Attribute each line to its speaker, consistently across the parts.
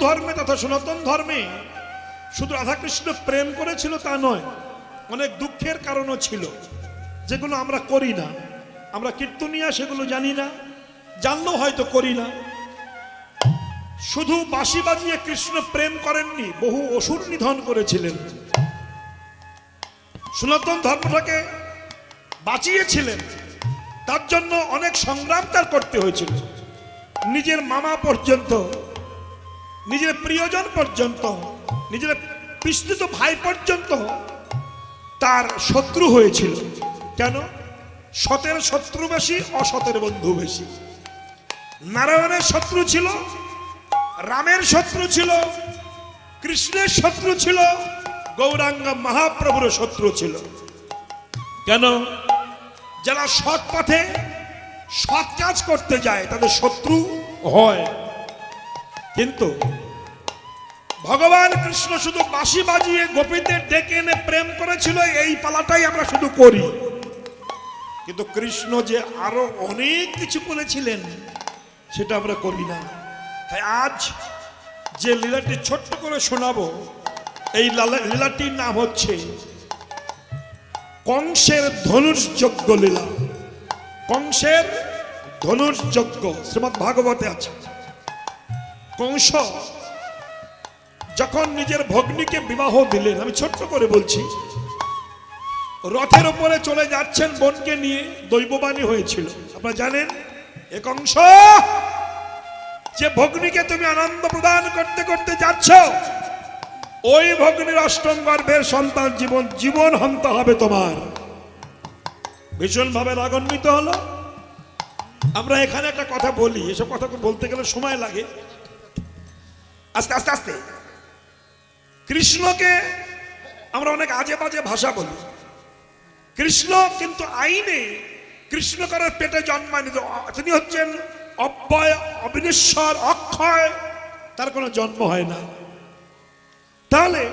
Speaker 1: ধর্মে তথা সনাতন ধর্মে শুধু রাধাকৃষ্ণ প্রেম করেছিল তা নয়, অনেক দুঃখের কারণও ছিল যেগুলো আমরা করি না। আমরা কীর্তনিয়া সেগুলো জানি না, জানলেও হয়তো করি না। শুধু বাঁশি বাজিয়ে কৃষ্ণ প্রেম করেননি, বহু অসুর নিধন করেছিলেন, সনাতন ধর্মটাকে বাঁচিয়েছিলেন। তার জন্য অনেক সংগ্রাম তার করতে হয়েছিল। নিজের মামা পর্যন্ত, নিজের প্রিয়জন পর্যন্ত, নিজের পিস্তুত ভাই পর্যন্ত তার শত্রু হয়েছিল। কেন? সতের শত্রু বেশি, অসতের বন্ধু বেশি। নারায়ণের শত্রু ছিল, রামের শত্রু ছিল, কৃষ্ণের শত্রু ছিল, গৌরাঙ্গ মহাপ্রভুর শত্রু ছিল। কেন? যারা সৎ পথে সৎ কাজ করতে যায় তাদের শত্রু হয়। কিন্তু ভগবান কৃষ্ণ শুধু বাঁশি বাজিয়ে গোপীদের ডেকে এনে প্রেম করেছিল, এই পালাটাই আমরা শুধু করি। কিন্তু কৃষ্ণ যে আরো অনেক কিছু করেছিলেন সেটা আমরা করি না। তাই আজ যে লীলাটি ছোট্ট করে শোনাবো, এই লীলাটির নাম হচ্ছে কংসের ধনুর্যজ্ঞ লীলা। কংসের ধনুর্যজ্ঞ শ্রীমদ্ ভাগবতে আছে। কংস যখন নিজের ভগ্নীকে বিবাহ দিলেন, আমি ছোট্ট করে বলছি, রথের উপরে চলে যাচ্ছেন বোনকে নিয়ে, দৈববাণী হয়েছিল। আপনারা জানেন, এ কংস, যে ভগ্নীকে তুমি আনন্দ প্রদান করতে করতে যাচ্ছ, ওই ভগ্নীর অষ্টম গর্ভের সন্তান জীবন হন্তা হবে তোমার। ভীষণ ভাবে রাগান্বিত হলো। আমরা এখানে একটা কথা বলি, এসব কথা বলতে গেলে সময় লাগে। আস্তে আস্তে আস্তে কৃষ্ণকে আমরা অনেক আজে বাজে ভাষা বলি। কৃষ্ণ কিন্তু আইনে কৃষ্ণ কারোর পেটে জন্মায়নি। তিনি হচ্ছেন অব্যয়, অবিনশ্বর, অক্ষয়, তার কোনো জন্ম হয় না। তাহলে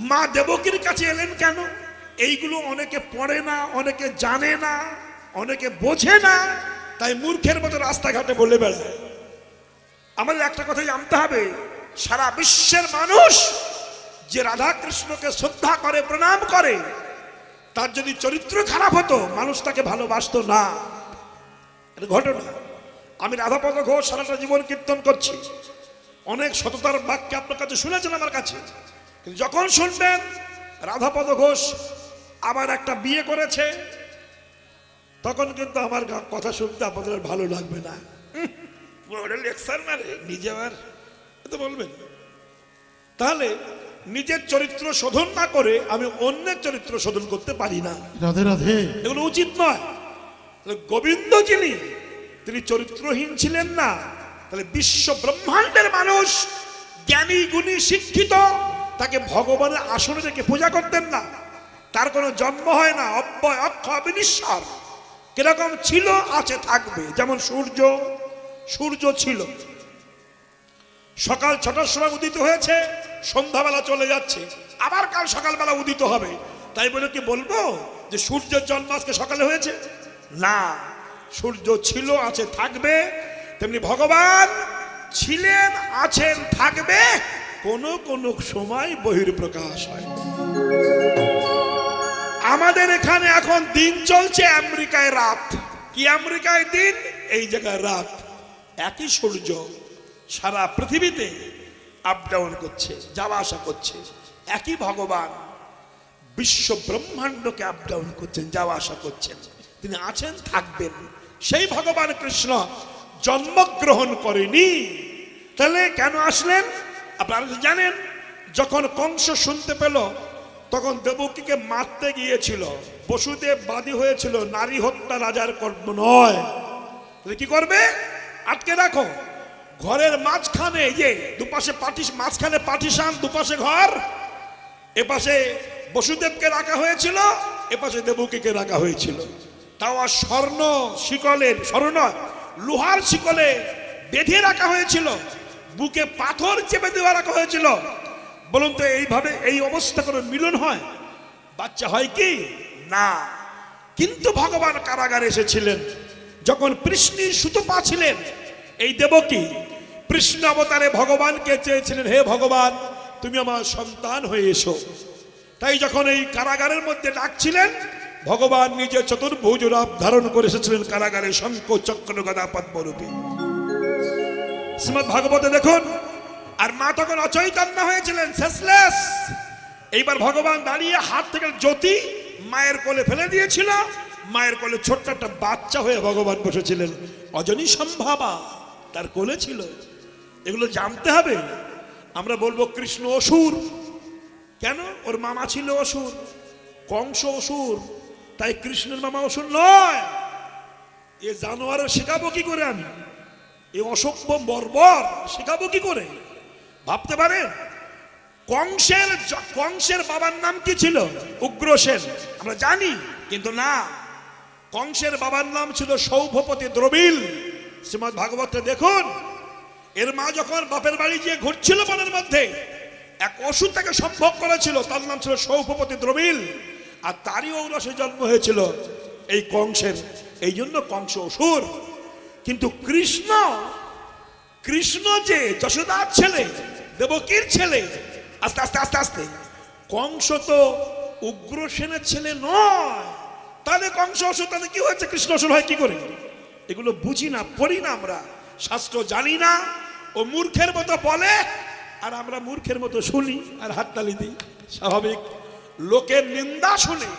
Speaker 1: মা দেবকীর কাছে এলেন কেন? এইগুলো অনেকে পড়ে না, অনেকে জানে না, অনেকে বোঝে না, তাই মূর্খের মতো রাস্তাঘাটে বলে বেড়ায়। আমাদের একটা কথা জানতে হবে, সারা বিশ্বের মানুষ যে রাধা কৃষ্ণকে শ্রদ্ধা করে, প্রণাম করে, তার যদি চরিত্র খারাপ হতো মানুষ তাকে ভালোবাসতো না। এটা ঘটনা। আমি রাধাপদ ঘোষ সারাটা জীবন কীর্তন করছি, অনেক সততার বাক্য আপনার কাছে শুনেছেন আমার কাছে। কিন্তু যখন শুনবেন রাধাপদ ঘোষ আবার একটা বিয়ে করেছে, তখন কিন্তু আমার কথা শুনতে আপনাদের ভালো লাগবে না। লেকচার মারে, নিজে আবার তো বলবেন। তাহলে নিজের চরিত্র শোধন না করে আমি অন্যের চরিত্র শোধন করতে পারি না।
Speaker 2: রাধে রাধে,
Speaker 1: এগুলো উচিত নয়। গোবিন্দ যিনি, তিনি চরিত্রহীন ছিলেন না। তাহলে বিশ্ব ব্রহ্মাণ্ডের মানুষ জ্ঞানী, গুণী, শিক্ষিত, তাকে ভগবানের আসনে রেখে পূজা করতেন না। তার কোনো জন্ম হয় না। অব্যয়, অক্ষয়, অবিনশ্বর, কিরকম ছিল, আছে, থাকবে। যেমন সূর্য ছিল, সকাল 6টার সময় উদিত হয়েছে, সন্ধ্যাবেলা চলে যাচ্ছে, আবার কাল সকালবেলা উদিত হবে। তাই বলে কি বলবো যে সূর্যের জন্ম আজকে সকালে হয়েছে? না, সূর্য ছিল, আছে, থাকবে। তেমনি ভগবান ছিলেন, আছেন, থাকবে, কোন কোন সময় বহির্প্রকাশ হয়। আমাদের এখানে এখন দিন চলছে, আমেরিকায় রাত। কি আমেরিকায় দিন, এই জায়গায় রাত। একই সূর্য সারা পৃথিবীতে আপ ডাউন করছে, যাওয়া আসা করছে। একই ভগবান বিশ্ব ব্রহ্মাণ্ডকে আপ ডাউন করছেন, যাওয়া আসা করছেন। তিনি আছেন, থাকবেন। সেই ভগবান কৃষ্ণ জন্মগ্রহণ করেনি। তাহলে কেন আসলেন? আপনারা জানেন, যখন কংস শুনতে পেল, তখন দেবকীকে মারতে গিয়েছিল। বসুদেব বাদী হয়েছিল, নারী হত্যা রাজার কর্ম নয়। কি করবে? আটকে রাখো ঘরের মাঝখানে, যে দুপাশে মাঝখানে পার্টিশন, দুপাশে ঘর, এপাশে বসুদেবকে রাখা হয়েছিল, এপাশে দেবকীকে রাখা হয়েছিল। তাও আর স্বর্ণ শিকলের, স্বর্ণ লোহার শিকলে বেঁধে রাখা হয়েছিল, বুকে পাথর চেপে দেওয়া রাখা হয়েছিল। বলুন তো, এইভাবে এই অবস্থা করে মিলন হয়? বাচ্চা হয় কি? না। কিন্তু ভগবান কারাগারে এসেছিলেন। যখন কৃষ্ণের সুতপা ছিলেন এই দেবকী, কৃষ্ণ অবতারে ভগবানকে চেয়েছিলেন, হে ভগবান তুমি আমার সন্তান হয়ে এসো। তাই যখন এই কারাগারের মধ্যে ডাকছিলেন, ভগবান নিজে চতুর্ভুজ রূপ ধারণ করে এসেছিলেন কারাগারে শঙ্খ চক্র গদা পদ্মরূপে। শ্রীমদ্ ভাগবতে দেখুন। আর মা তখন অচৈতন্য হয়েছিলেন, শেষলেস। এইবার ভগবান দাঁড়িয়ে হাত থেকে জ্যোতি মায়ের কোলে ফেলে দিয়েছিল। মায়ের কোলে ছোট্ট একটা বাচ্চা হয়ে ভগবান বসেছিলেন, অজনী সম্ভাবা তার কোলে ছিল। এগুলো জানতে হবে। আমরা বলবো কৃষ্ণ অসুর, কেন? ওর মামা ছিল অসুর, কংস অসুর, তাই কৃষ্ণের মামা অসুর নয়। এ জানোয়ারের শেখাবো কি করে আমি? এ অসভ্য বর্বর শেখাবো কি করে? ভাবতে পারেন? কংসের বাবার নাম কি ছিল? উগ্রসেন, আমরা জানি, কিন্তু না, কংসের বাবার নাম ছিল সৌভপতি দ্রবিল। শ্রীমদ্ ভাগবতে দেখুন, এর মা যখন বাপের বাড়ি গিয়ে ঘুরছিল বনের মধ্যে, এক অসুর তাকে সম্ভব করেছিল, তার নাম ছিল সৌভপতি দ্রবিল, আর তারই ঔরসে জন্ম হয়েছিল এই কংসের। এই জন্য কংস অসুর। কিন্তু কৃষ্ণ যে যশোদার ছেলে, দেবকীর ছেলে, আস্তে আস্তে আস্তে আস্তে কংস তো উগ্রসেনের ছেলে নয়। তাহলে কংস অসুর, তাহলে কি হয়েছে? কৃষ্ণ অসুর হয় কি করে? এগুলো বুঝি না, পড়ি না, আমরা শাস্ত্র জানি না। ও মূর্খের মতো বলে, আর আমরা মূর্খের মতো শুনি আর হাততালি দিই। স্বাভাবিক। লোকের নিন্দা শুনে,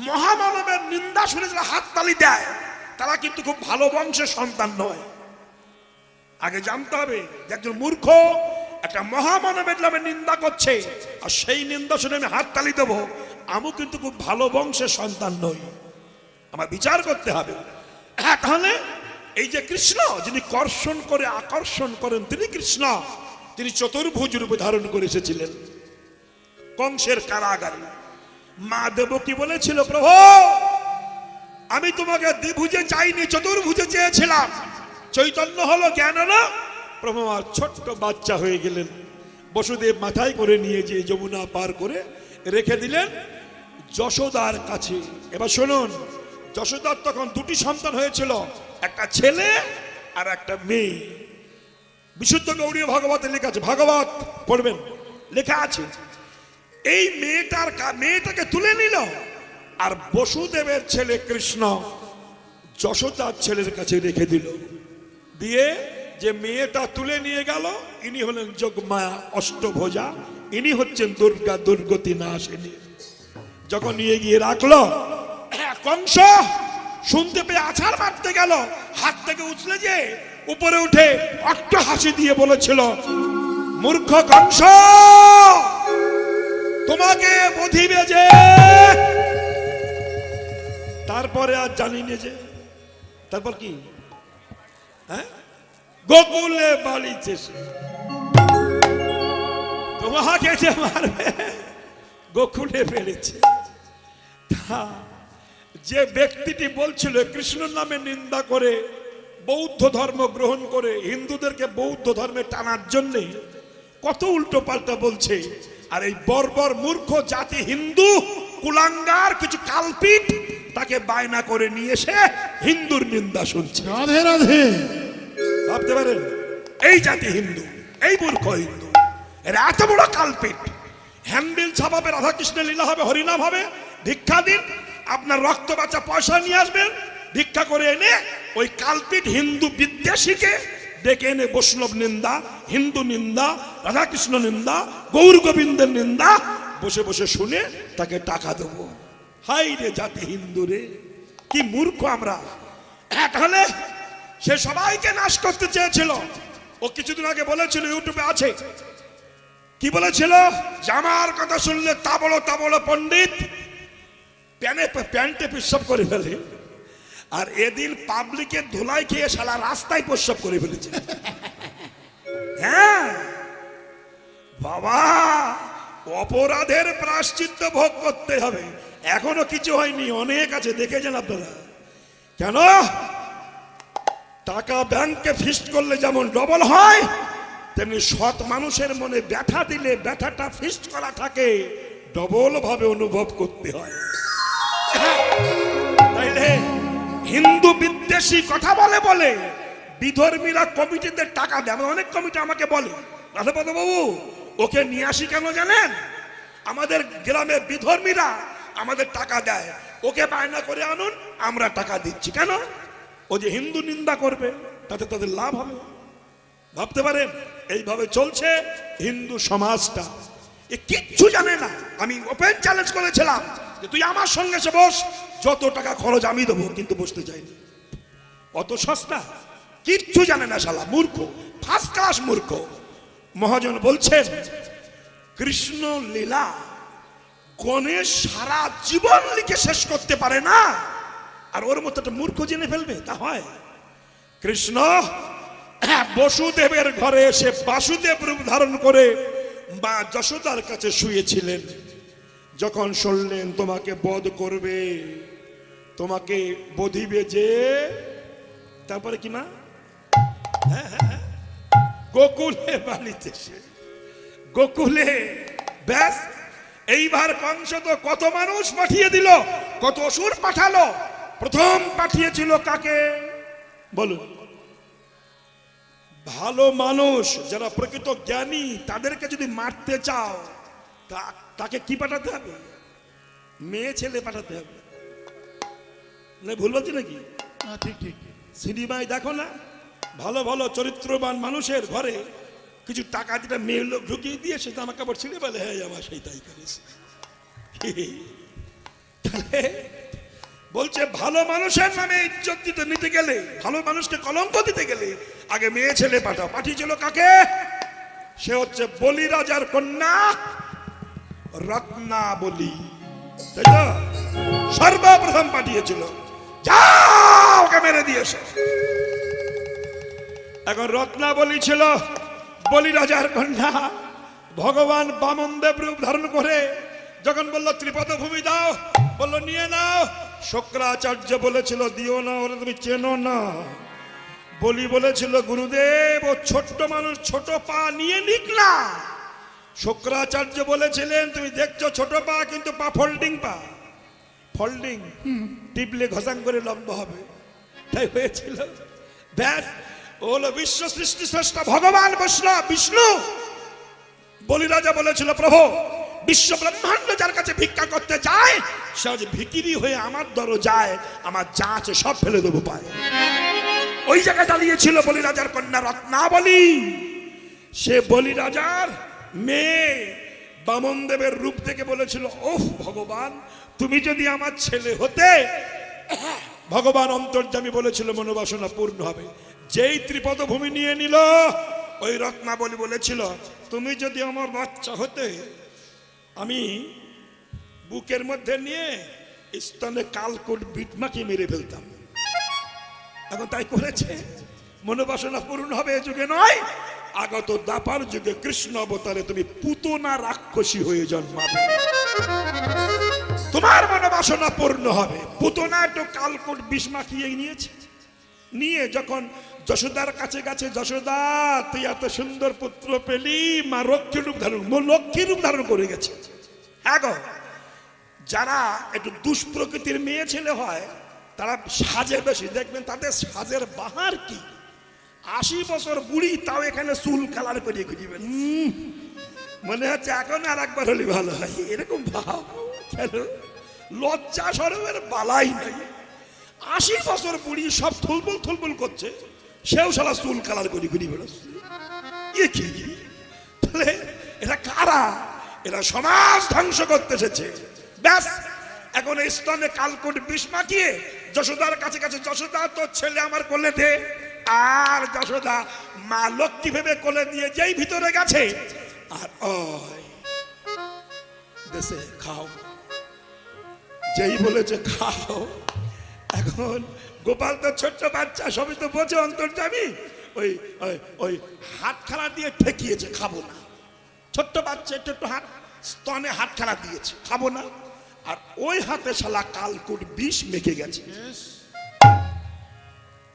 Speaker 1: মহামানবের নিন্দা শুনে যারা হাততালি দেয়, তারা কিন্তু খুব ভালো বংশের সন্তান নয়। আগে জানতে হবে যে একজন মূর্খ একটা মহামানবের নামে নিন্দা করছে, আর সেই নিন্দা শুনে আমি হাততালি দেবো, আমিও কিন্তু খুব ভালো বংশের সন্তান নই। আমার বিচার করতে হবে। হ্যাঁ, তাহলে এই যে কৃষ্ণ, যিনি কর্ষণ করে আকর্ষণ করেন, তিনি কৃষ্ণ। তিনি চতুর্ভুজ রূপে ধারণ করে এসেছিলেন কংসের কারাগারে। মা দেবকী বলেছিল, প্রভু আমি তোমাকে দ্বিভুজে চাইনি, চতুর্ভুজে চেয়েছিলাম। চৈতন্য হলো, জ্ঞান হলো, প্রভু আমার ছোট্ট বাচ্চা হয়ে গেলেন। বসুদেব মাথায় করে নিয়ে যে যমুনা পার করে রেখে দিলেন যশোদার কাছে। এবার শুনুন, যশোদার তখন দুটি সন্তান হয়েছিল, একটা ছেলে আর একটা মেয়ে। বিশুদ্ধ গৌড়ীয় ভাগবতে লেখা আছে, ভাগবত পড়বেন, লেখা আছে এই মেয়েটাকে তুলে নিল, আর বসুদেবের ছেলে কৃষ্ণ যশোদার ছেলের কাছে রেখে দিল। দিয়ে যে মেয়েটা তুলে নিয়ে গেল, ইনি হলেন যোগমায়া অষ্টভুজা, ইনি হচ্ছেন দুর্গা দুর্গতি নাশিনী। যখন নিয়ে গিয়ে রাখলো, কংস শুনতে পেয়ে আছাড় মারতে গেল, হাত থেকে উছলে যে উপরে উঠে অট্ট হাসি দিয়ে বলেছিল, মূর্খ কংস, তোমাকে বধিবে যে। তারপরে আর জানি না যে তারপর কি, হ্যাঁ, গোকুলে বাড়িছে তোমাকে যে মারবে, গোকুলে বেড়েছে। যে ব্যক্তিটি বলছিল কৃষ্ণের নামে নিন্দা করে বৌদ্ধ ধর্ম গ্রহণ করে হিন্দুদেরকে বৌদ্ধ ধর্মে টানার জন্য কত উল্টো পাল্টা বলছে, আর এই বর্বর মূর্খ জাতি হিন্দু কুলাঙ্গার কিছু কালপিট তাকে বায়না করে নিয়ে এসে হিন্দুর নিন্দা শুনছে। রাধে রাধে। ভাবতে পারেন, এই জাতি হিন্দু, এই মূর্খ হিন্দু, এরা এত বড় কালপিট। হ্যান্ডবিল ছাপাবে, রাধাকৃষ্ণের লীলা হবে, হরিনাম হবে, ভিক্ষা দিন, আপনার রক্ত বাঁচা পয়সা নিয়ে আসবেন, ভিক্ষা করে এনে ওই কালপিট হিন্দু বিদ্বেষীকে ডেকে এনে বৈষ্ণব নিন্দা, হিন্দু নিন্দা, রাধাকৃষ্ণ নিন্দা, গৌর গোবিন্দের নিন্দা বসে বসে শুনে তাকে টাকা দেবো। হাই রে জাতি হিন্দু রে, কি মূর্খ আমরা। তাহলে সে সবাইকে নাশ করতে চেয়েছিল। ও কিছুদিন আগে বলেছিল, ইউটিউবে আছে, কি বলেছিল, জামার কথা শুনলে তাবড় পণ্ডিত প্যান্টে পেশাব করে ফেলে, আর এদিন পাবলিকের ধুলাই খেয়ে সারা রাস্তায় পেশাব করে ফেলেছে। হ্যাঁ বাবা, অপরাধের প্রায়শ্চিত্ত ভোগ করতে হবে। এখনো কিছু হয়নি, অনেক আছে, দেখেছেন আপনারা। কেন? টাকা ব্যাংকে ফিক্সড করলে যেমন ডবল হয়, তেমনি সৎ মানুষের মনে ব্যথা দিলে ব্যথাটা ফিক্সড করা থাকে, ডবল ভাবে অনুভব করতে হয়। তাইলে হিন্দু বিদ্বেষী কথা বলে বিধর্মীরা কমিটিদের টাকা দেয়। অনেক কমিটি আমাকে বলে, রাধাপদ বাবু ওকে নিয়ে আসি কেন জানেন, আমাদের গ্রামে বিধর্মীরা আমাদের টাকা দেয়, ওকে বায়না করে আনুন, আমরা টাকা দিচ্ছি। কেন? ও যে হিন্দু নিন্দা করবে, তাতে তাদের লাভ হবে। ভাবতে পারেন এইভাবে চলছে হিন্দু সমাজটা। এ কিচ্ছু জানে না। আমি ওপেন চ্যালেঞ্জ করেছিলাম যে তুই আমার সঙ্গে এসে বস, যত টাকা খরচ আমি দেবো, কিন্তু বসতে চাইনি। অত সস্তা, কিচ্ছু জানে না শালা, মূর্খ, ফার্স্ট ক্লাস মূর্খ। মহাজন বলছেন কৃষ্ণ লীলা গণেশ সারা জীবন লিখে শেষ করতে পারে না, আর ওর মতো একটা মূর্খ জেনে ফেলবে, তা হয়? কৃষ্ণ বসুদেবের ঘরে এসে বাসুদেব রূপ ধারণ করে মা যশোদার কাছে শুয়েছিলেন। যখন শুনলেন তোমাকে বধ করবে, তোমাকে বধিবে যে, তারপরে কি মা, গোকুলে বাড়িতে, গোকুলে, ব্যাস। এইবার কংস তো কত মানুষ পাঠিয়ে দিল, কত অসুর পাঠালো। প্রথম পাঠিয়েছিল কাকে বলুন? ভালো মানুষ যারা প্রকৃত জ্ঞানী, তাদেরকে যদি মারতে চাও তাকে কি পাঠাতে হবে? মেয়ে ছেলে পাঠাতে হবে। ভুল বলছি নাকি? ঠিক ঠিক। সিনেমায় দেখো না, ভালো ভালো চরিত্রবান মানুষের ঘরে কিছু টাকা দিটা মেয়ে লোক ঢুকিয়ে দিয়ে সে জামা কাপড় ছিঁড়ে বলে হ্যাঁ আমার সেই তাই করেছে। বলছে ভালো মানুষের নামে ইজ্জত দিতে নিতে গেলে, ভালো মানুষকে কলঙ্ক দিতে গেলে আগে মেয়ে ছেলে পাঠাও। পাঠিয়েছিল কাকে? সে হচ্ছে বলি রাজার কন্যা রত্নাবলী, তাই তো? সর্বপ্রথম পাঠিয়েছিল, যাও ওকে মেরে দিয়েছে। এখন রত্নাবলী ছিল বলি রাজার কন্যা। ভগবান বামনদেব রূপ ধারণ করে যখন বলল ত্রিপদ ভূমি দাও, বললো নিয়ে নাও। শুক্রাচার্য বলেছিল দিও না, ওরা তুমি চেনো না। বলি বলেছিল গুরুদেব ও ছোট্ট মানুষ, ছোট পা নিয়ে নিক না। শুক্রাচার্য বলেছিলেন তুমি দেখছো ছোট পা, কিন্তু পা ফোল্ডিং পা, ফোল্ডিং, টিপলে ঘষাং করে লম্বা হবে, তাই হয়েছিল। ব্যাস, ও হলো বিশ্ব সৃষ্টি স্রষ্টা ভগবান বিষ্ণু। বলি রাজা বলেছিল প্রভু বিশ্ব ব্রহ্মাণ্ড যার কাছে ভিক্ষা করতে যায়, সে ভিকিরি হয়ে আমার দরজায় আমার যা আছে সব ফেলে দেবো পায়। ওই জায়গায় দাঁড়িয়েছিল বলি রাজার কন্যা রত্নাবলী। সে বলি রাজার মেয়ে বামনদেবের রূপ থেকে বলেছিল ওহ ভগবান, তুমি যদি আমার ছেলে হতে। ভগবান অন্তর্যামী বলেছিল মনোবাসনা পূর্ণ হবে। যেই ত্রিপদ ভূমি নিয়ে নিল, ওই রত্নাবলী বলেছিল তুমি যদি আমার বাচ্চা হতে, আমি বুকের মধ্যে নিয়ে স্তনে কালকোট বিট মাখিয়ে মেরে ফেলতাম। এখন তাই করেছে। মনোবাসনা পূর্ণ হবে এ যুগে নয়, আগত দাপার যুগে কৃষ্ণ অবতারে তুমি পুতনা রাক্ষসী হয়ে জন্মাবে, তোমার মনোবাসনা পূর্ণ হবে। পুতনা একটু কালকোট বিষ মাখিয়ে নিয়েছে। নিয়ে যখন যশোদার কাছে গেছে, যশোদা তুই এত সুন্দর পুত্র পেলি, মা লক্ষ্মী রূপ ধারণ করে গেছে। হ্যাঁ গো, যারা একটু দুষ্প্রকৃতির মেয়ে ছেলে হয় তারা সাজে বেশি, দেখবেন তাদের সাজের বাহার কি। 80 বছর বুড়ি, তাও এখানে চুল কালার করিয়ে খুঁজিবেন, মনে হচ্ছে এখন আর একবার হলে ভালো হয়, এরকম ভাব। কেন? লজ্জা শরমের বালাই নাই। 80 বছর বুড়ি সব থুলবুল করছে, সেও সারা চুল কালার করে ঘুরি বেড়াচ্ছে। ইয়ে কি? তাহলে এরা কারা? এরা সমাজ ধ্বংস করতে এসেছে। ব্যাস, এখন এই স্তনে কালকোট বিষ মাখিয়ে যশোদার কাছে কাছে, যশোদা তোর ছেলে আমার কোলে দে। আর যশোদা মা লক্ষ্মী ভেবে কোলে দিয়ে যেই ভিতরে গেছে, আর ওই দেশে খাও, যেই বলেছে খাও। এখন গোপাল তো ছোট্ট বাচ্চা, সবই তো বোঝে অন্তর্যামী, ওই ওই ওই হাত খেলা দিয়ে ঠেকিয়েছে, খাবো না। ছোট্ট বাচ্চা একটু হাত স্তনে হাত খেলা দিয়েছে, খাবো না। আর ওই হাতে শালা কালকুট বিষ মেখে গেছে।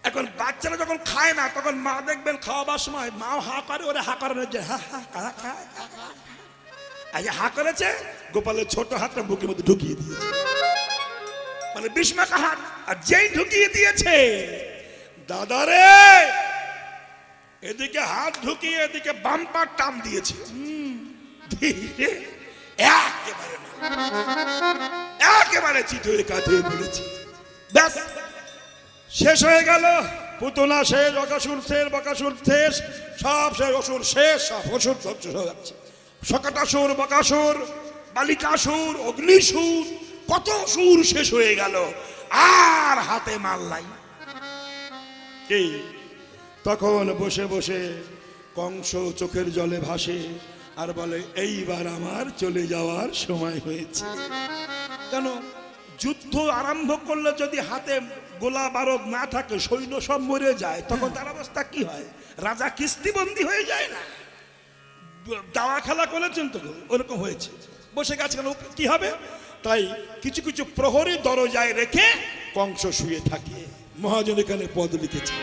Speaker 1: এখন বাচ্চারা যখন খায় না, তখন মা দেখবেন খাওয়াবার সময় মাও হা করে, ওরে হা করানোর যে হা হা করেছে, গোপালের ছোট হাতটা বুকের মধ্যে ঢুকিয়ে দিয়েছে, মানে বিষ মাখা হাত। আর যেই ঢুকিয়ে দিয়েছে, দাদারে এদিকে হাত ঢুকিয়ে এদিকে বাম্পার টান দিয়েছে। দিয়ে একেবারে একেবারে চিঠুরে কাঁধে বলেছে, ব্যাস শেষ হয়ে গেল। পুতনা শেষ, বকাসুর শেষ, বকাসুর শেষ, সব শেষ, অসুর শেষ, সব অসুর ধ্বংস হয়ে যাচ্ছে। শকটাসুর, বকাসুর, বালিকাসুর, অগ্নিসুর, কত সুর শেষ হয়ে গেল, আর হাতে মাল নাই। কি তখন বসে বসে কংস চোখের জলে ভাসে আর বলে, এইবার আমার চলে যাওয়ার সময় হয়েছে। কেন যুদ্ধ আরম্ভ করলে যদি হাতে গোলা বারদ না থাকে, সৈন্য সব মরে যায়, তখন তার অবস্থা কি হয়? রাজা কিস্তিবন্দি হয়ে যায় না? দাওয়া খেলা করেছেন তো, ওরকম হয়েছে। বসে গেছে, কি হবে? তাই কিছু কিছু প্রহরী দরজায় রেখে কংস শুয়ে থাকে। মহাজন এখানে পদ লিখেছে,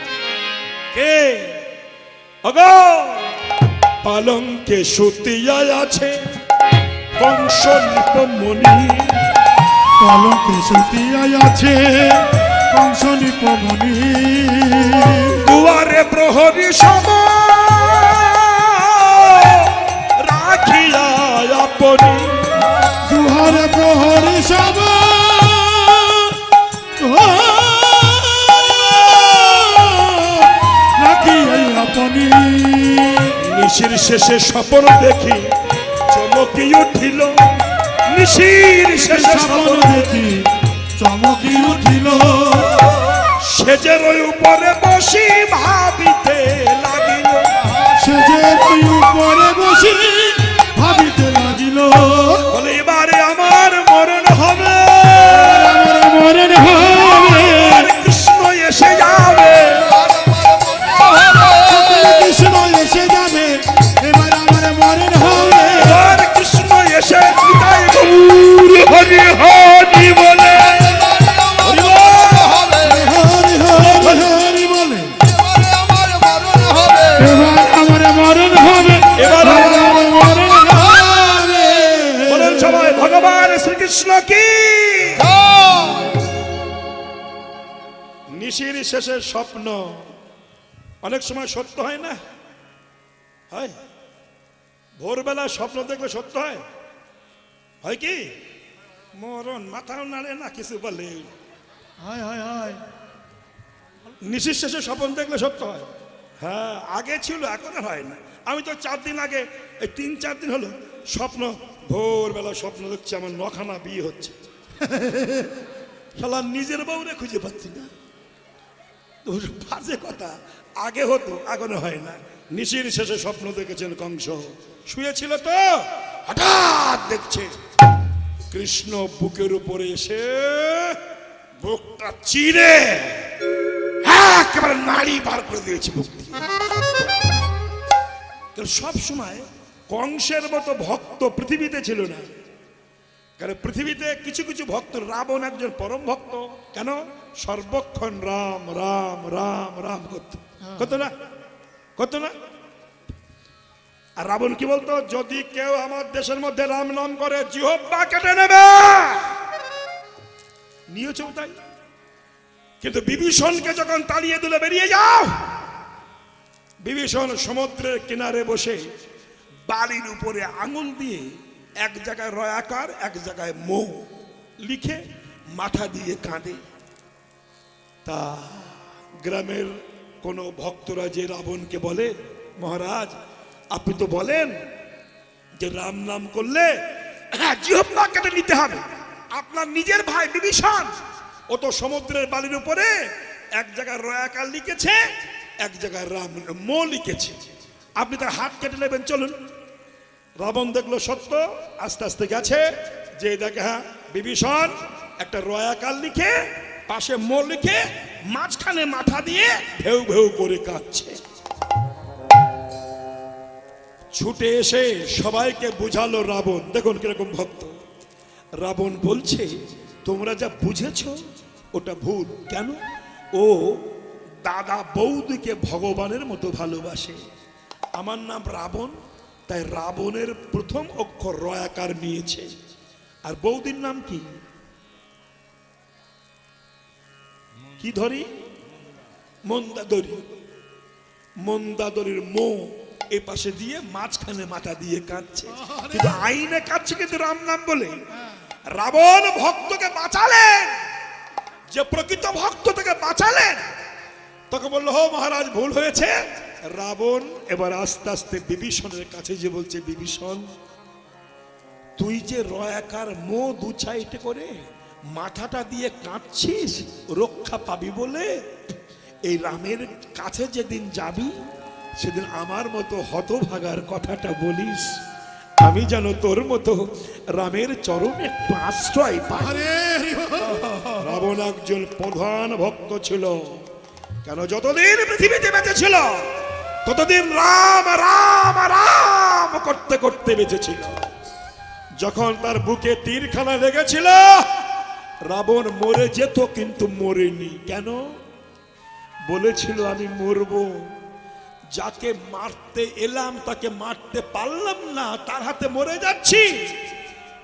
Speaker 1: কে অগো পালঙ্কে সুতিয়া আছে কংস নিপমণি,
Speaker 2: পালঙ্কে সুতিয়া আছে কংস নিপমণি,
Speaker 1: দুয়ারে প্রহরী সম রাখিয়া আপনি,
Speaker 2: দুহারে প্রহরী সব রাখিয়াই আপনি।
Speaker 1: নিশির শেষে স্বপ্ন দেখি চমকি উঠিল, নিশির শেষে
Speaker 2: স্বপ্ন দেখি চমকি উঠিল,
Speaker 1: সেজের উপরে বসি ভাবিতে লাগিল,
Speaker 2: সেজের উপরে বসি ভাবিতে লাগিল,
Speaker 1: বলে এবারে আমার মরণ হবে,
Speaker 2: আমার মরণ হবে,
Speaker 1: আর কৃষ্ণ এসে যাবে,
Speaker 2: কৃষ্ণ এসে যাবে, এবার আমার মরণ হবে,
Speaker 1: আর কৃষ্ণ এসে নিতাই গৌর হরি হরি বলে, হরি
Speaker 2: হরি হরি হরি বলে, এবার আমার মরণ হবে,
Speaker 1: এবার
Speaker 2: আমার মরণ হবে।
Speaker 1: বলেন সবাই ভগবান শ্রীকৃষ্ণ কি। নিশির শেষের স্বপ্ন অনেক সময় সত্য হয় না? হয়। ভোরবেলা স্বপ্ন দেখলে সত্য হয়? হয় কি? মরণ মাথাও নাড়ে না, কিছু বলে।
Speaker 2: হায় হায় হায়,
Speaker 1: নিশির শেষে স্বপ্ন দেখলে সত্য হয়? হ্যাঁ, আগে ছিল, এখন আর হয় না। আমি তো 4 দিন আগে, এই 3-4 দিন হলো স্বপ্ন, ভোরবেলা স্বপ্ন দেখছি আমার 9খানা বিয়ে হচ্ছে। শালা নিজের বউরে খুঁজে পাচ্ছি না। তো বাজে কথা, আগে হতো, এখন হয় না। নিশির শেষে স্বপ্ন দেখেছেন কংস, শুয়েছিল তো হঠাৎ দেখছে কৃষ্ণ বুকের উপরে এসে বুকটা চিরে একেবারে নাড়ি বার করে দিয়েছে বুক দিয়ে। সব সময় কংসের মতো ভক্ত পৃথিবীতে ছিল না। কারণ পৃথিবীতে কিছু কিছু ভক্ত, রাবণ একজন পরম ভক্ত। কেন? সর্বক্ষণ রাম রাম রাম রাম করত, কত না কত না। আর রাবণ কি বলতো? যদি কেউ আমার দেশের মধ্যে রাম নাম করে, জিহ্বা কেটে নেবে। নিয়েছেও তাই। কিন্তু বিভীষণকে যখন তাড়িয়ে দিলে, বেরিয়ে যাও, বিভীষণ সমুদ্রের কিনারে বসে বালির উপরে আঙুল দিয়ে এক জায়গায় রয়াকার, এক জায়গায় মৌ লিখে মাথা দিয়ে কাঁদে। তা গ্রামের কোন ভক্তরা যে রাবণকে বলে, মহারাজ আপনি তো বলেন যে রাম নাম করলে জিহ্বা কেটে নিতে হবে, আপনার নিজের ভাই বিভীষণ ও তো সমুদ্রের বালির উপরে এক জায়গায় রয়াকার লিখেছে, এক জায়গায় রাম মৌ লিখেছে, আপনি তার হাত কেটে নেবেন, চলুন। রাবণ দেখলো সত্য, আস্তে আস্তে গেছে, যে দেখে হ্যাঁ বিভীষণ একটা রয়াকার লিখে, পাশে মৌ লিখে, মাঝখানে মাথা দিয়ে ভেউ ভেউ করে কাঁদছে। ছুটে এসে সবাইকে বুঝালো রাবণ, দেখুন কিরকম ভক্ত। রাবণ বলছে, তোমরা যা বুঝেছ ওটা ভুল। কেন? ও দাদা বৌদিকে ভগবানের মতো ভালোবাসে। আমার নাম রাবণ, তাই রাবণের প্রথম অক্ষর রয়াকার নিয়েছে। আর বৌদির নাম কি? কি ধরি? মন্দাদরি। মন্দাদরির মো এ পাশে দিয়ে মাঝখানে মাথা দিয়ে কাঁদছে, কিন্তু আইনে কাঁদছে কিন্তু রাম নাম বলে। রাবণ ভক্তকে বাঁচালেন, যে প্রকৃত ভক্ত থেকে বাঁচালেন, তখন বললো হো মহারাজ ভুল হয়েছে। রাবণ এবার আস্তে আস্তে বিভীষণের কাছে যে বলছে, বিভীষণ তুই যে রয়াকার মো দু সাইডে করে মাথাটা দিয়ে কাঁদছিস রক্ষা পাবি বলে, এই রামের কাছে যেদিন যাবি সেদিন আমার মতো হতভাগার কথাটা বলিস, আমি যেন তোর মতো রামের চরণে একটু আশ্রয় পাই। রাবণ একজন প্রধান ভক্ত ছিল, কেন যতদিন পৃথিবীতে বেঁচে ছিল ততদিন রাম রাম রাম করতে করতে বেঁচে ছিল। যখন তার বুকে তীরখানা লেগেছিল রাবণ মরে যেত, কিন্তু মরেনি। কেন? বলেছিল আমি মরব, যাকে মারতে এলাম তাকে মারতে পারলাম না, তার হাতে মরে যাচ্ছি,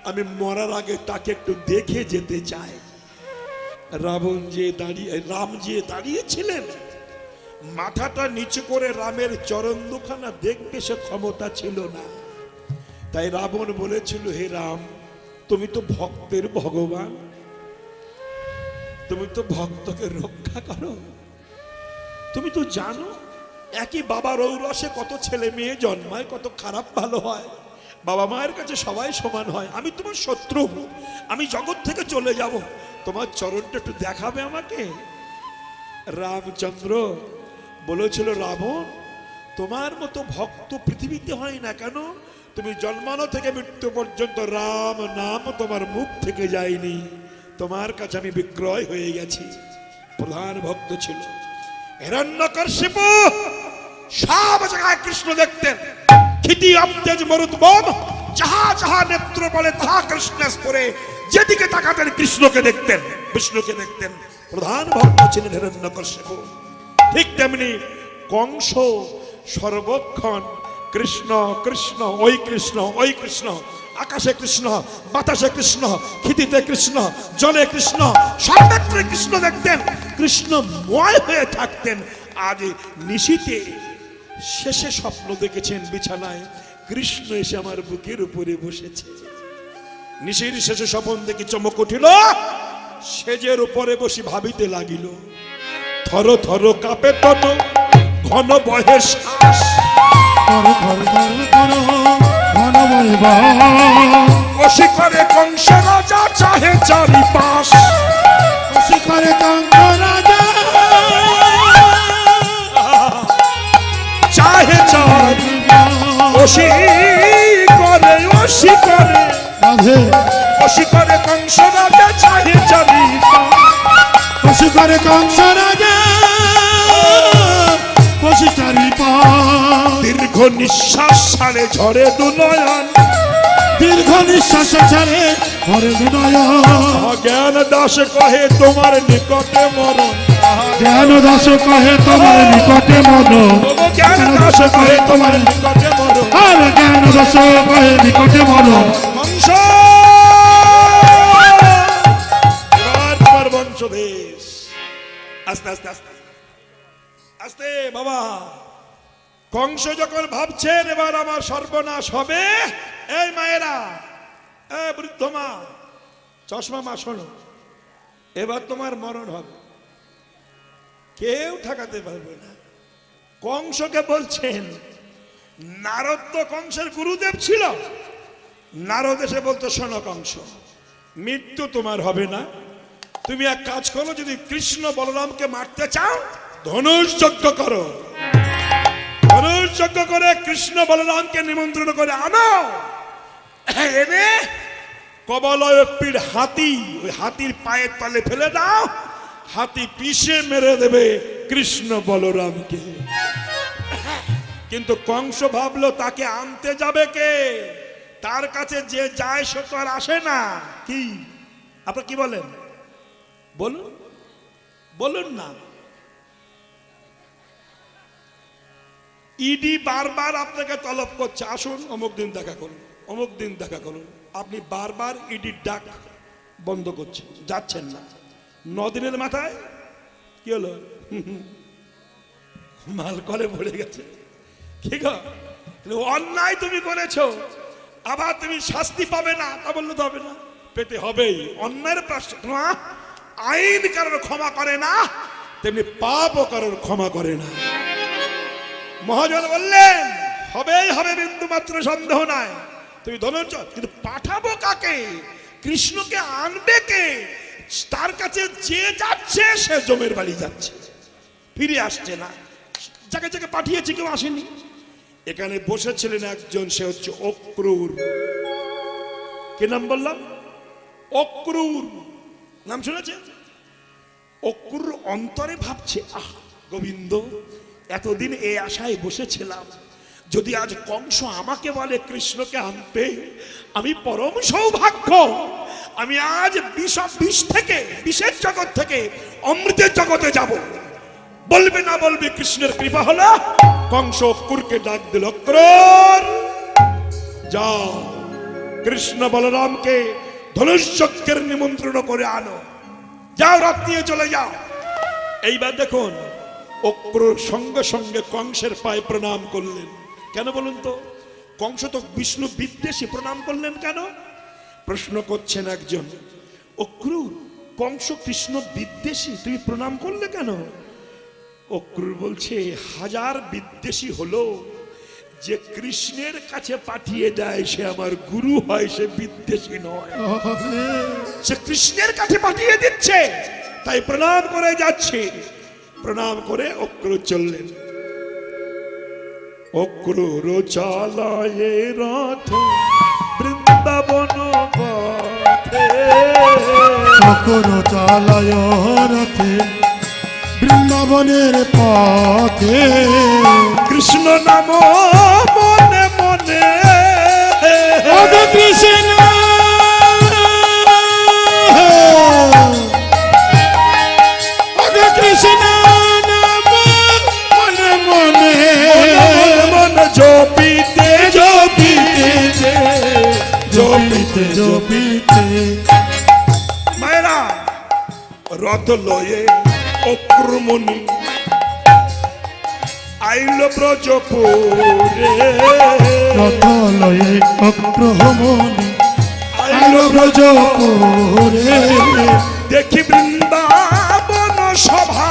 Speaker 1: আমি মরার আগে তাকে একটু দেখে যেতে চাই। রাম যে দাঁড়িয়েছিলেন, মাথাটা নিচু করে রামের চরণ দুখানা দেখবে সে ক্ষমতা ছিল না। তাই রাবণ বলেছিল, হে রাম তুমি তো ভক্তের ভগবান, তুমি তো ভক্তকে রক্ষা করো, তুমি তো জানো একই বাবার ঔরসে কত ছেলে মেয়ে জন্মায়, কত খারাপ ভালো হয়, বাবা মায়ের কাছে সবাই সমান হয়। আমি তোমার শত্রু, আমি জগৎ থেকে চলে যাব, তোমার চরণটা একটু দেখাবে আমাকে? রামচন্দ্র বলেছিল, রাবণ তোমার মতো ভক্ত পৃথিবীতে হয় না। কেন? তুমি জন্মানো থেকে মৃত্যু পর্যন্ত রাম নাম তোমার মুখ থেকে যায়নি, তোমার কাছে আমি বিক্রয় হয়ে গেছি। প্রধান ভক্ত ছিল। হিরণ্যকশিপু সব জায়গায় কৃষ্ণ দেখতেন, ক্ষিতি অবতেজ মরুদ্ভব, যাহা যাহা নেত্র বলে তাহা কৃষ্ণ স্ফুরে, যেদিকে তাকাতেন কৃষ্ণকে দেখতেন, বিষ্ণুকে দেখতেন। প্রধান ভক্ত ছিলেন হিরণ্যকশিপু। ঠিক তেমনি কংস সর্বক্ষণ কৃষ্ণ কৃষ্ণ, ওই কৃষ্ণ ওই কৃষ্ণ, আকাশে কৃষ্ণ, বাতাসে কৃষ্ণ, ক্ষিতিতে কৃষ্ণ, জলে কৃষ্ণ, সর্বত্র কৃষ্ণ দেখতেন, কৃষ্ণময় হয়ে থাকতেন। আজ নিশীতে শেষে স্বপ্ন দেখেছেন, বিছানায় কৃষ্ণ এসে আমার বুকের উপরে বসেছে। নিশীর শেষে স্বপন দেখি চমক উঠিল, সেজের উপরে বসি ভাবিতে লাগিল, থর থর কাঁপে তন, ঘন বহে শ্বাস, বসি করে কংস রাজা চাহে চারিপাশ,
Speaker 2: বসি করে কংস রাজা
Speaker 1: চাহে চারিপাশ, বসি করে বসি করে বসি করে কংস রাজা চাহে চারিপাশ,
Speaker 2: বসি করে কংস রাজা বসি চারিপাশ,
Speaker 1: দীর্ঘ নিঃশ্বাস ছাড়ে ঝরে দুনয়ন,
Speaker 2: দীর্ঘ নিঃশ্বাস ছাড়ে ঘরে বিনয়,
Speaker 1: জ্ঞান দাস কহে তোমার নিকটে মরণ,
Speaker 2: জ্ঞান দাস কহে তোমার নিকটে মরণ,
Speaker 1: জ্ঞান দাস কহে তোমার নিকটে মরণ,
Speaker 2: আর জ্ঞান দাস কহে নিকটে মরণ।
Speaker 1: বংশ এবার তোমার বংশদেশ। আস্তে আস্তে আস্তে আস্তে বাবা, কংস যখন ভাবছেন এবার আমার সর্বনাশ হবে, এই মায়েরা, বৃদ্ধ মা, চশমা মা শোনো, এবার তোমার মরণ হবে, কেউ ঠেকাতে পারবে না। কংসকে বলছেন, নারদ তো কংসের গুরুদেব ছিল, নারদ এসে বলতো, শোনো কংস, মৃত্যু তোমার হবে না, তুমি এক কাজ করো, যদি কৃষ্ণ বলরামকে মারতে চাও ধনুষ যজ্ঞ করো, ধনুষ যজ্ঞ করে কৃষ্ণ বলরামকে নিমন্ত্রণ করে আনো, এনে কবলয়পীর হাতি, ওই হাতির পায়ের তলে ফেলে দাও, হাতি পিষে মেরে দেবে কৃষ্ণ বলরামকে। কিন্তু কংস ভাবলো তাকে আনতে যাবে কে, তার কাছে যে যায় সে তো আর আসে না। কি আপনারা কি বলেন বলুন, বলুন না। ইডি বারবার আপনাকে তলব করছে, আসুন অমুক দিন দেখা করুন, অমুক দিন দেখা করুন, আপনি বারবার ইডির ডাক বন্ধ করছেন, যাচ্ছেন না। 9 দিনের মাথায় কি হলো, মাল কলে ভরে গেছে। কি গো, অন্যায় তুমি করেছো, আবার তুমি শাস্তি পাবে না তা বললে তো হবে না, পেতে হবেই। অন্যায়ের প্রায়শ্চিত্ত, আইন কারোর ক্ষমা করে না, তেমনি পাপও কারোর ক্ষমা করে না। মহাজন বললেন হবেই হবে, বিন্দু মাত্র সন্দেহ নাই। তুমি ধনঞ্জয়, কিন্তু পাঠাবো কাকে? কৃষ্ণকে আনবে কে? তার কাছে যে যাচ্ছে সে জমের বাড়ি যাচ্ছে, ফিরে আসছে না। যাকে যাকে পাঠিয়েছে কেউ আসেনি। এখানে বসেছিলেন একজন, সে হচ্ছে অক্রূর। কি নাম বললাম? অক্রূর নাম শুনেছেন? অক্রূর অন্তরে ভাবছে, আহ গোবিন্দ, এতদিন এই আশায় বসেছিলাম, যদি আজ কংস আমাকে বলে কৃষ্ণকে আনতে, আমি পরম সৌভাগ্য। আমি আজ বিষ থেকে, বিষের জগৎ থেকে অমৃতের জগতে যাব। বলবে না বলবে কৃষ্ণের কৃপা হলো। কংস অক্রূরকে ডাক দিল, অক্রূর যাও, কৃষ্ণ বলরামকে ধনুর্যজ্ঞের নিমন্ত্রণ করে আনো, যাও, রাত নিয়ে চলে যাও। এইবার দেখুন, অক্রূর সঙ্গে সঙ্গে কংসের পায়ে প্রণাম করলেন। কেন বলুন তো? কংস তো বিষ্ণু বিদ্বেষী, প্রণাম করলেন কেন? প্রশ্ন করছেন একজন, অক্রূর, কংস কৃষ্ণ বিদ্বেষী, তুমি প্রণাম করলে কেন? অক্রূর বলছে, হাজার বিদ্বেষী হলো, যে কৃষ্ণের কাছে পাঠিয়ে দেয় সে আমার গুরু হয়, সে বিদ্বেষী নয়। সে কৃষ্ণের কাছে পাঠিয়ে দিচ্ছে, তাই প্রণাম করে যাচ্ছে। প্রণাম করে অক্রূর চললেন। অক্রূর চালায়ে রথ বৃন্দাবন পথে,
Speaker 2: অক্রূর চালায় রথে বৃন্দাবনের পথে,
Speaker 1: কৃষ্ণ নাম মনে মনে,
Speaker 2: ওগো কৃষ্ণ, ওগো কৃষ্ণ নাম মনে মনে,
Speaker 1: মন জপিতে
Speaker 2: জপিতে জপিতে জপিতে।
Speaker 1: মায়েরা, রথ লয়ে অক্রমণি আইল ব্রজপুরে,
Speaker 2: রথ লয়ে অক্রমণি আইল ব্রজপুরে,
Speaker 1: দেখি বৃন্দাবন সভা,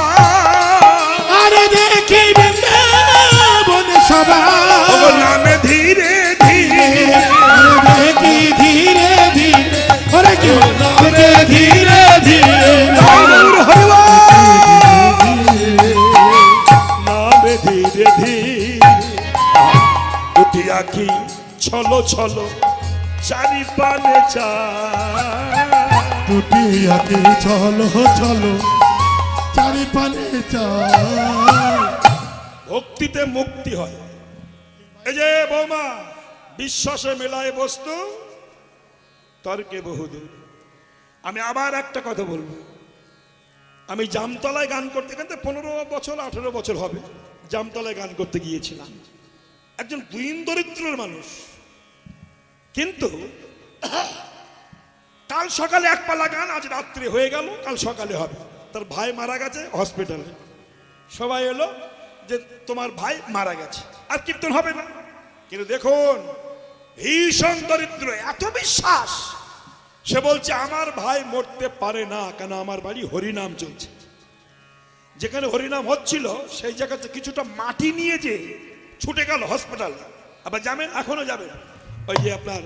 Speaker 2: আরে দেখি বৃন্দাবন সভা,
Speaker 1: ও নামে ধীরে ধীরে,
Speaker 2: আরে দেখি ধীরে ধীরে, ওরে কি নামে ধীরে ধীরে,
Speaker 1: গৌর হরিবা, নামে ধীরে ধীরে, দুটি আঁখি ছলো ছলো চারি পানে চায়,
Speaker 2: দুটি আঁখি চলো চলো চারি পানে চায়।
Speaker 1: ভক্তিতে মুক্তি হয়। এই যে বৌমা, বিশ্বাসে মেলায় বস্তু, তর্কে বহুদূর। আমি আবার একটা কথা বলবো। আমি জামতলায় গান করতে গেতে 15 বছর 18 বছর হবে, জামতলায় গান করতে গিয়েছিলাম। একজন দীন দরিদ্রের মানুষ, কিন্তু কাল সকালে এক পালা গান, আজ রাত্রে হয়ে গেল, কাল সকালে হবে। তার ভাই মারা গেছে হসপিটালে, সবাই এলো যে তোমার ভাই মারা গেছে, আর কীর্তন হবে না। কিন্তু দেখুন, ভীষণ দরিদ্র, এত বিশ্বাস, সে বলছে আমার ভাই মরতে পারে না, কেন আমার বাড়ি হরিনাম চলছে। যেখানে হরিনাম হচ্ছিল সেই জায়গাতে কিছুটা মাটি নিয়ে যে ছুটে গেল হসপিটাল। আবার যাবেন, এখনো যাবেন, ওই যে আপনার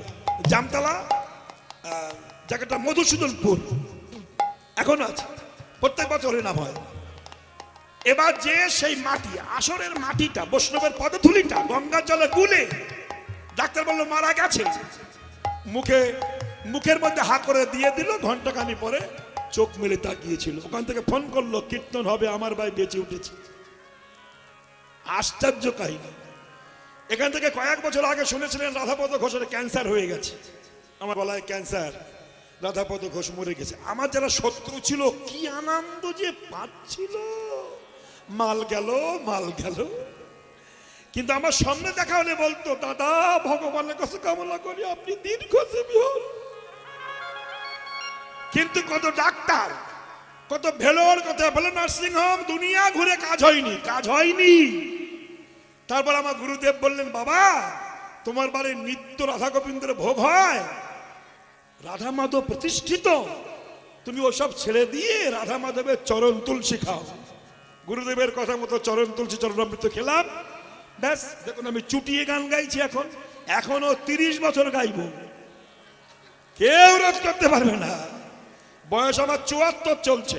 Speaker 1: জামতলা জায়গাটা মধুসূদনপুর এখনো আছে, প্রত্যেক বছর হরিনাম হয়। এবার যে সেই মাটি, আসরের মাটিটা, বৈষ্ণবের পদধূলিটা গঙ্গার জলে গুলে, ডাক্তার বললো মারা গেছে, মুখের মধ্যে হা করে দিয়ে দিল। ঘন্টাখানি পরে চোখ মেলে তাকিয়েছিল, ওখান থেকে ফোন করলো কীর্তন হবে, আমার ভাই বেঁচে উঠেছে। আশ্চর্য কাহিনী। এখান থেকে কয়েক বছর আগে শুনেছিলেন রাধাপদ ঘোষের ক্যান্সার হয়ে গেছে, আমার গলায় ক্যান্সার, রাধাপদ ঘোষ মরে গেছে। আমার যারা শত্রু ছিল কি আনন্দ যে পাচ্ছিল, মাল গেল মাল গেল। কিন্তু আমার সামনে দেখা হলে বলতো, দাদা ভগবানের কাছে কামনা করি আপনি দীর্ঘজীবী হন। কিন্তু কত ডাক্তার কত ভেলোর, কত ভেলো নার্সিং হোম, দুনিয়া ঘুরে কাজ হয়নি। তারপর আমার গুরুদেব বললেন, বাবা তোমার বাড়ির নিত্য রাধা গোবিন্দের ভোগ হয়, রাধা মাধব প্রতিষ্ঠিত, তুমি ওসব ছেড়ে দিয়ে রাধা মাধবের চরণ তুলসী খাও। গুরুদেবের কথা মতো চরণ তুলসী চরণামৃত খেলাম, ব্যাস। দেখুন আমি চুটিয়ে গান গাইছি, এখনো 30 বছর গাইবো, কেউ রোধ করতে পারবে না। বয়স আমার 74 চলছে,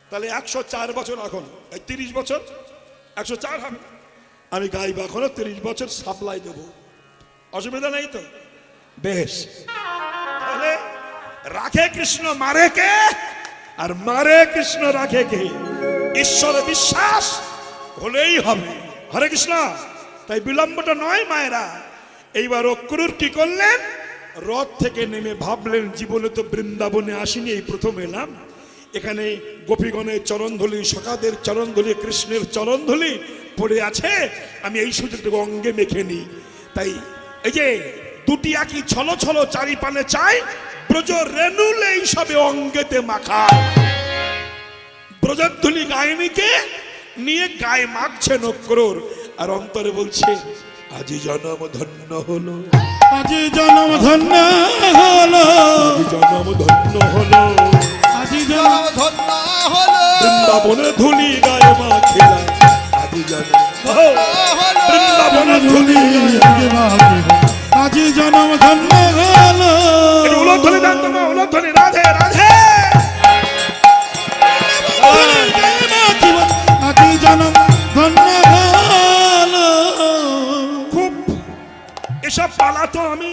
Speaker 1: তাহলে 104 বছর, এখন এই 30 বছর 104 হবে। আমি গাইবো এখনো 30 বছর, সাপ্লাই দেবো, অসুবিধা নেই তো? বেশ, তাহলে রাখে কৃষ্ণ মারে কে, আর মারে কৃষ্ণ রাখে কে? ঈশ্বরে বিশ্বাস হলেই হবে। হরে কৃষ্ণ। তাই বিলম্বটা নয় মায়েরা। এইবার অক্রুর কি করলেন? রথ থেকে নেমে ভাবলেন, জীবনে তো বৃন্দাবনে আসিনি, এই প্রথম এলাম, এখানে গোপীগণের চরণধূলি, সখাদের চরণধূলি, কৃষ্ণের চরণধূলি পড়ে আছে, আমি এই সুযোগটুকু অঙ্গে মেখে নিই। তাই এই যে দুটি আঁকি ছলো ছলো চারিপানে চাই, ব্রজ রেণুল এই সবে অঙ্গেতে মাখায়। ব্রজধ্বনি গায়নীকে নিয়ে গায়ে মাখছেন অক্রুর, আর অন্তরে বলছে, আজি জনম ধন্য হলো,
Speaker 2: আজি জনম ধন্য হলো,
Speaker 1: আজি জনম ধন্য হলো,
Speaker 2: আজি জনম
Speaker 3: ধন্য হলো,
Speaker 1: বৃন্দাবনে ধুলি গায়ে মাখিলা, আজি জনম বৃন্দাবনে ধুলি।
Speaker 2: আজি জনম ধন্য হলো।
Speaker 1: উলধ্বনি দান তোমার, উলধ্বনি, রাধে রাধে।
Speaker 2: আজি জনম ধন্য হলো।
Speaker 1: খুব এসব পালা তো আমি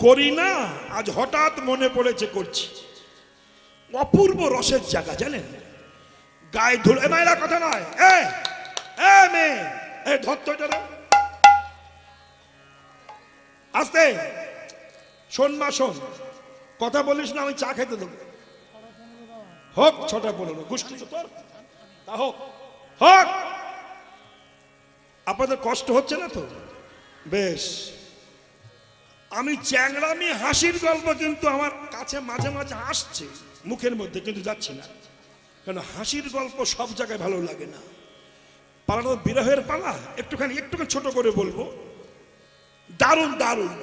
Speaker 1: করি না, আজ হঠাৎ মনে পড়েছে করছি। অপূর্ব রসের জায়গা জানেন, গায়ে ধুলে, মায়েরা কথা নয়, মেয়ে ধরতো এটা না। আস্তে শোন মা, শোন, কথা বলিস না, আমি চা খেতে দেবো। হোক 6টা 15, গোষ্ঠী তো তোর, তা হোক হোক। আপনাদের কষ্ট হচ্ছে না তো? বেশ। আমি চ্যাংড়ামি হাসির গল্প কিন্তু আমার কাছে মাঝে মাঝে আসছে মুখের মধ্যে, কিন্তু যাচ্ছে না, কারণ হাসির গল্প সব জায়গায় ভালো লাগে না। পালানো বিরহের পালা, একটুখানি ছোট করে বলবো। দারুণ দারুণ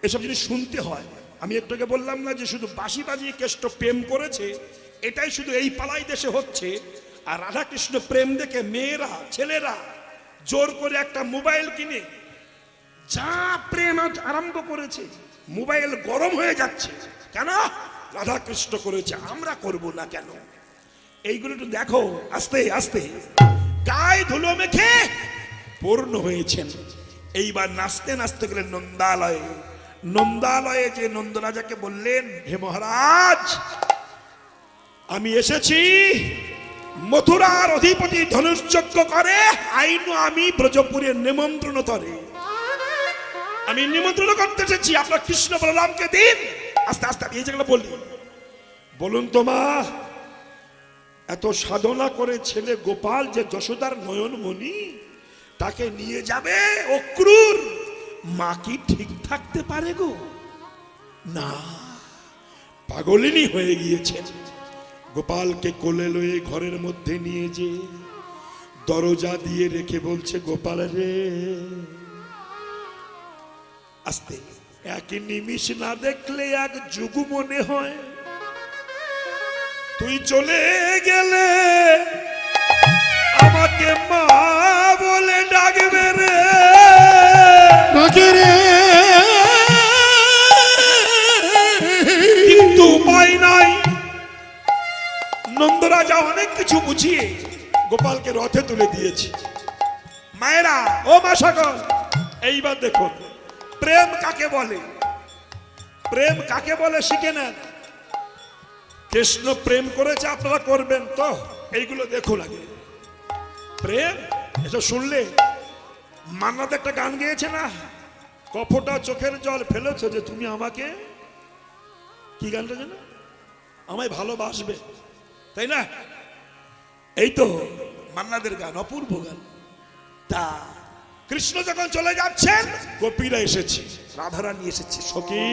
Speaker 1: এসব জিনিস শুনতে হয়। আমি একটু আগে বললাম না যে শুধু বাঁশি বাজিয়ে কেষ্ট প্রেম করেছে, এটাই শুধু এই পালাই দেশে হচ্ছে। আর রাধা কৃষ্ণ প্রেম দেখে মেয়েরা, ছেলেরা জোর করে একটা মোবাইল কিনে যা প্রেম আরম্ভ করেছে, মোবাইল গরম হয়ে যাচ্ছে। কেন? রাধা কৃষ্ণ করেছে, আমরা করব না কেন? এইগুলো একটু দেখো। আস্তে আস্তে গায়ে ধুলো মেখে পূর্ণ হয়েছেন। এইবার নাচতে নাচতে গেলেন নন্দালয়ে। নন্দালয়ে যে নন্দরাজাকে বললেন, হে মহারাজ, আমি এসেছি মথুরার অধিপতি ধনুর্যজ্ঞ করে, আইন আমি ব্রজপুরের নিমন্ত্রণ তরে, আমি নিমন্ত্রণ করতে এসেছি, আপনার কৃষ্ণ বলরামকে দিন। আস্তে আস্তে এই যেগুলো বলি, বলুন তো মা, এত সাধনা করে ছেলে গোপাল যে যশোদার নয়নমণি, তাকে নিয়ে যাবে অক্রুর, মা কি ঠিক থাকতে পারে গো? না, পাগলিনী হয়ে গিয়েছেন। গোপালকে কোলে লয়ে ঘরের মধ্যে নিয়ে যে দরজা দিয়ে রেখে বলছে, গোপাল রে, আস্তে, এক নিমিষ না দেখলে এক যুগ মনে হয়, তুই চলে গেলে আমাকে মা বলে ডাকবে রে,
Speaker 2: ডাকে রে।
Speaker 1: কিন্তু উপায় নাই। নন্দরাজা অনেক কিছু বুঝিয়ে গোপালকে রথে তুলে দিয়েছে। মায়েরা, ও মা সকল, এইবার দেখুন প্রেম কাকে বলে, প্রেম কাকে বলে শিখে নেন। কৃষ্ণ প্রেম করেছে, আপনারা করবেন তো? এইগুলো দেখুন আগে। প্রেম এসব শুনলে, মান্নাত একটা গান গেয়েছে না, কপটা চোখের জল ফেলেছ যে তুমি আমাকে, কি গানটা যেন, আমায় ভালোবাসবে, তাই না? এই তো মান্নাদের গান, অপূর্ব গান। তা কৃষ্ণ যখন চলে যাচ্ছেন, গোপীরা এসেছে, রাধারানী এসেছে, সখী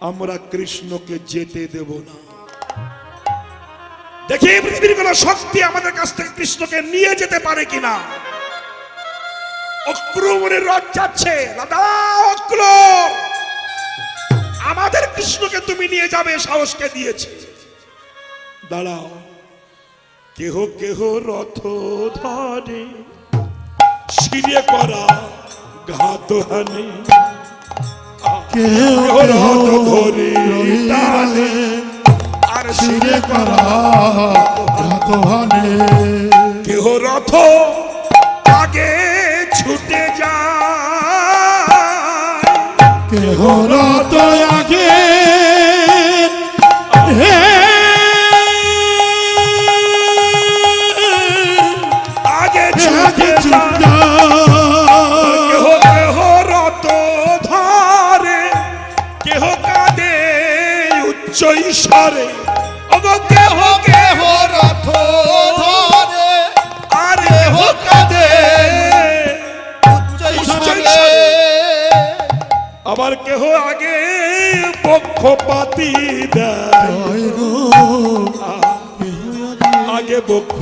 Speaker 1: আমরা কৃষ্ণকে যেতে দেব না। দেখি পৃথিবীর কোন শক্তি আমাদের কাছ থেকে কৃষ্ণকে নিয়ে যেতে পারে কিনা। অক্রমণের রথ যাচ্ছে, দাদা অক্র, আমাদের কৃষ্ণকে তুমি নিয়ে যাবে, সাহসকে দিয়েছে। দাঁড়াও, কেহ কেহ রথ ধরে, শিরে করা ঘাত হানে,
Speaker 2: কেহ
Speaker 1: রথ ধরে টানে, আর শিরে করা
Speaker 2: হানে,
Speaker 1: কেহ রথ আগে ছুটে যায়,
Speaker 2: কেহ রত আগে হে
Speaker 1: আগে
Speaker 2: আগে
Speaker 1: ছুটে যায়। কেহ কেহ রথ ধরে, কেহ কাঁদে উচ্চ ঈশ্বরে, অগো কেহ কেহ
Speaker 3: রথ ধরে
Speaker 1: আর কেহ কাঁদে
Speaker 3: উচ্চ
Speaker 1: ঈশ্বরে, আবার কেহ আগে পক্ষপাতি দেয়, আগে বক্ষ।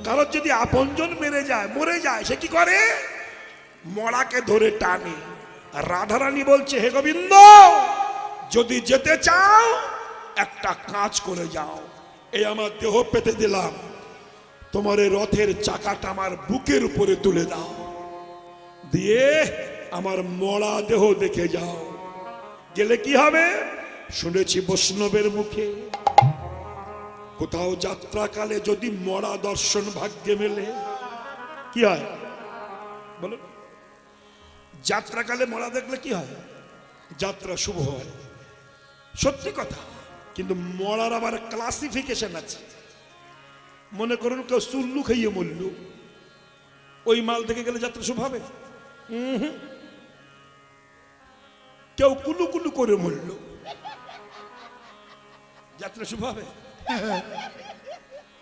Speaker 1: কারণ যদি আপনজন মেরে যায়, মরে যায়, সে কি করে? মরাকে ধরে টানে। আর রাধারানী বলছে, হে গোবিন্দ, যদি যেতে চাও একটা কাজ করে যাও, এই আমার দেহ পেতে দিলাম, তোমার এই রথের চাকাটা আমার বুকের উপরে তুলে দাও, দিয়ে আমার মরা দেহ দেখে যাও। গেলে কি হবে? শুনেছি বৈষ্ণবের মুখে, কোথাও যাত্রাকালে যদি মরা দর্শন ভাগ্যে মেলে, কি হয় বলো? যাত্রাকালে মরা দেখলে কি হয়? যাত্রা শুভ হয়, সত্যি কথা। কিন্তু মরার আবার ক্লাসিফিকেশন আছে। মনে করুন কেউ চুল্লু খাইয়ে মরল, ওই মাল থেকে গেলে যাত্রা শুভ হবে? কেউ কুলু কুলু করে মরল, যাত্রা শুভ হবে?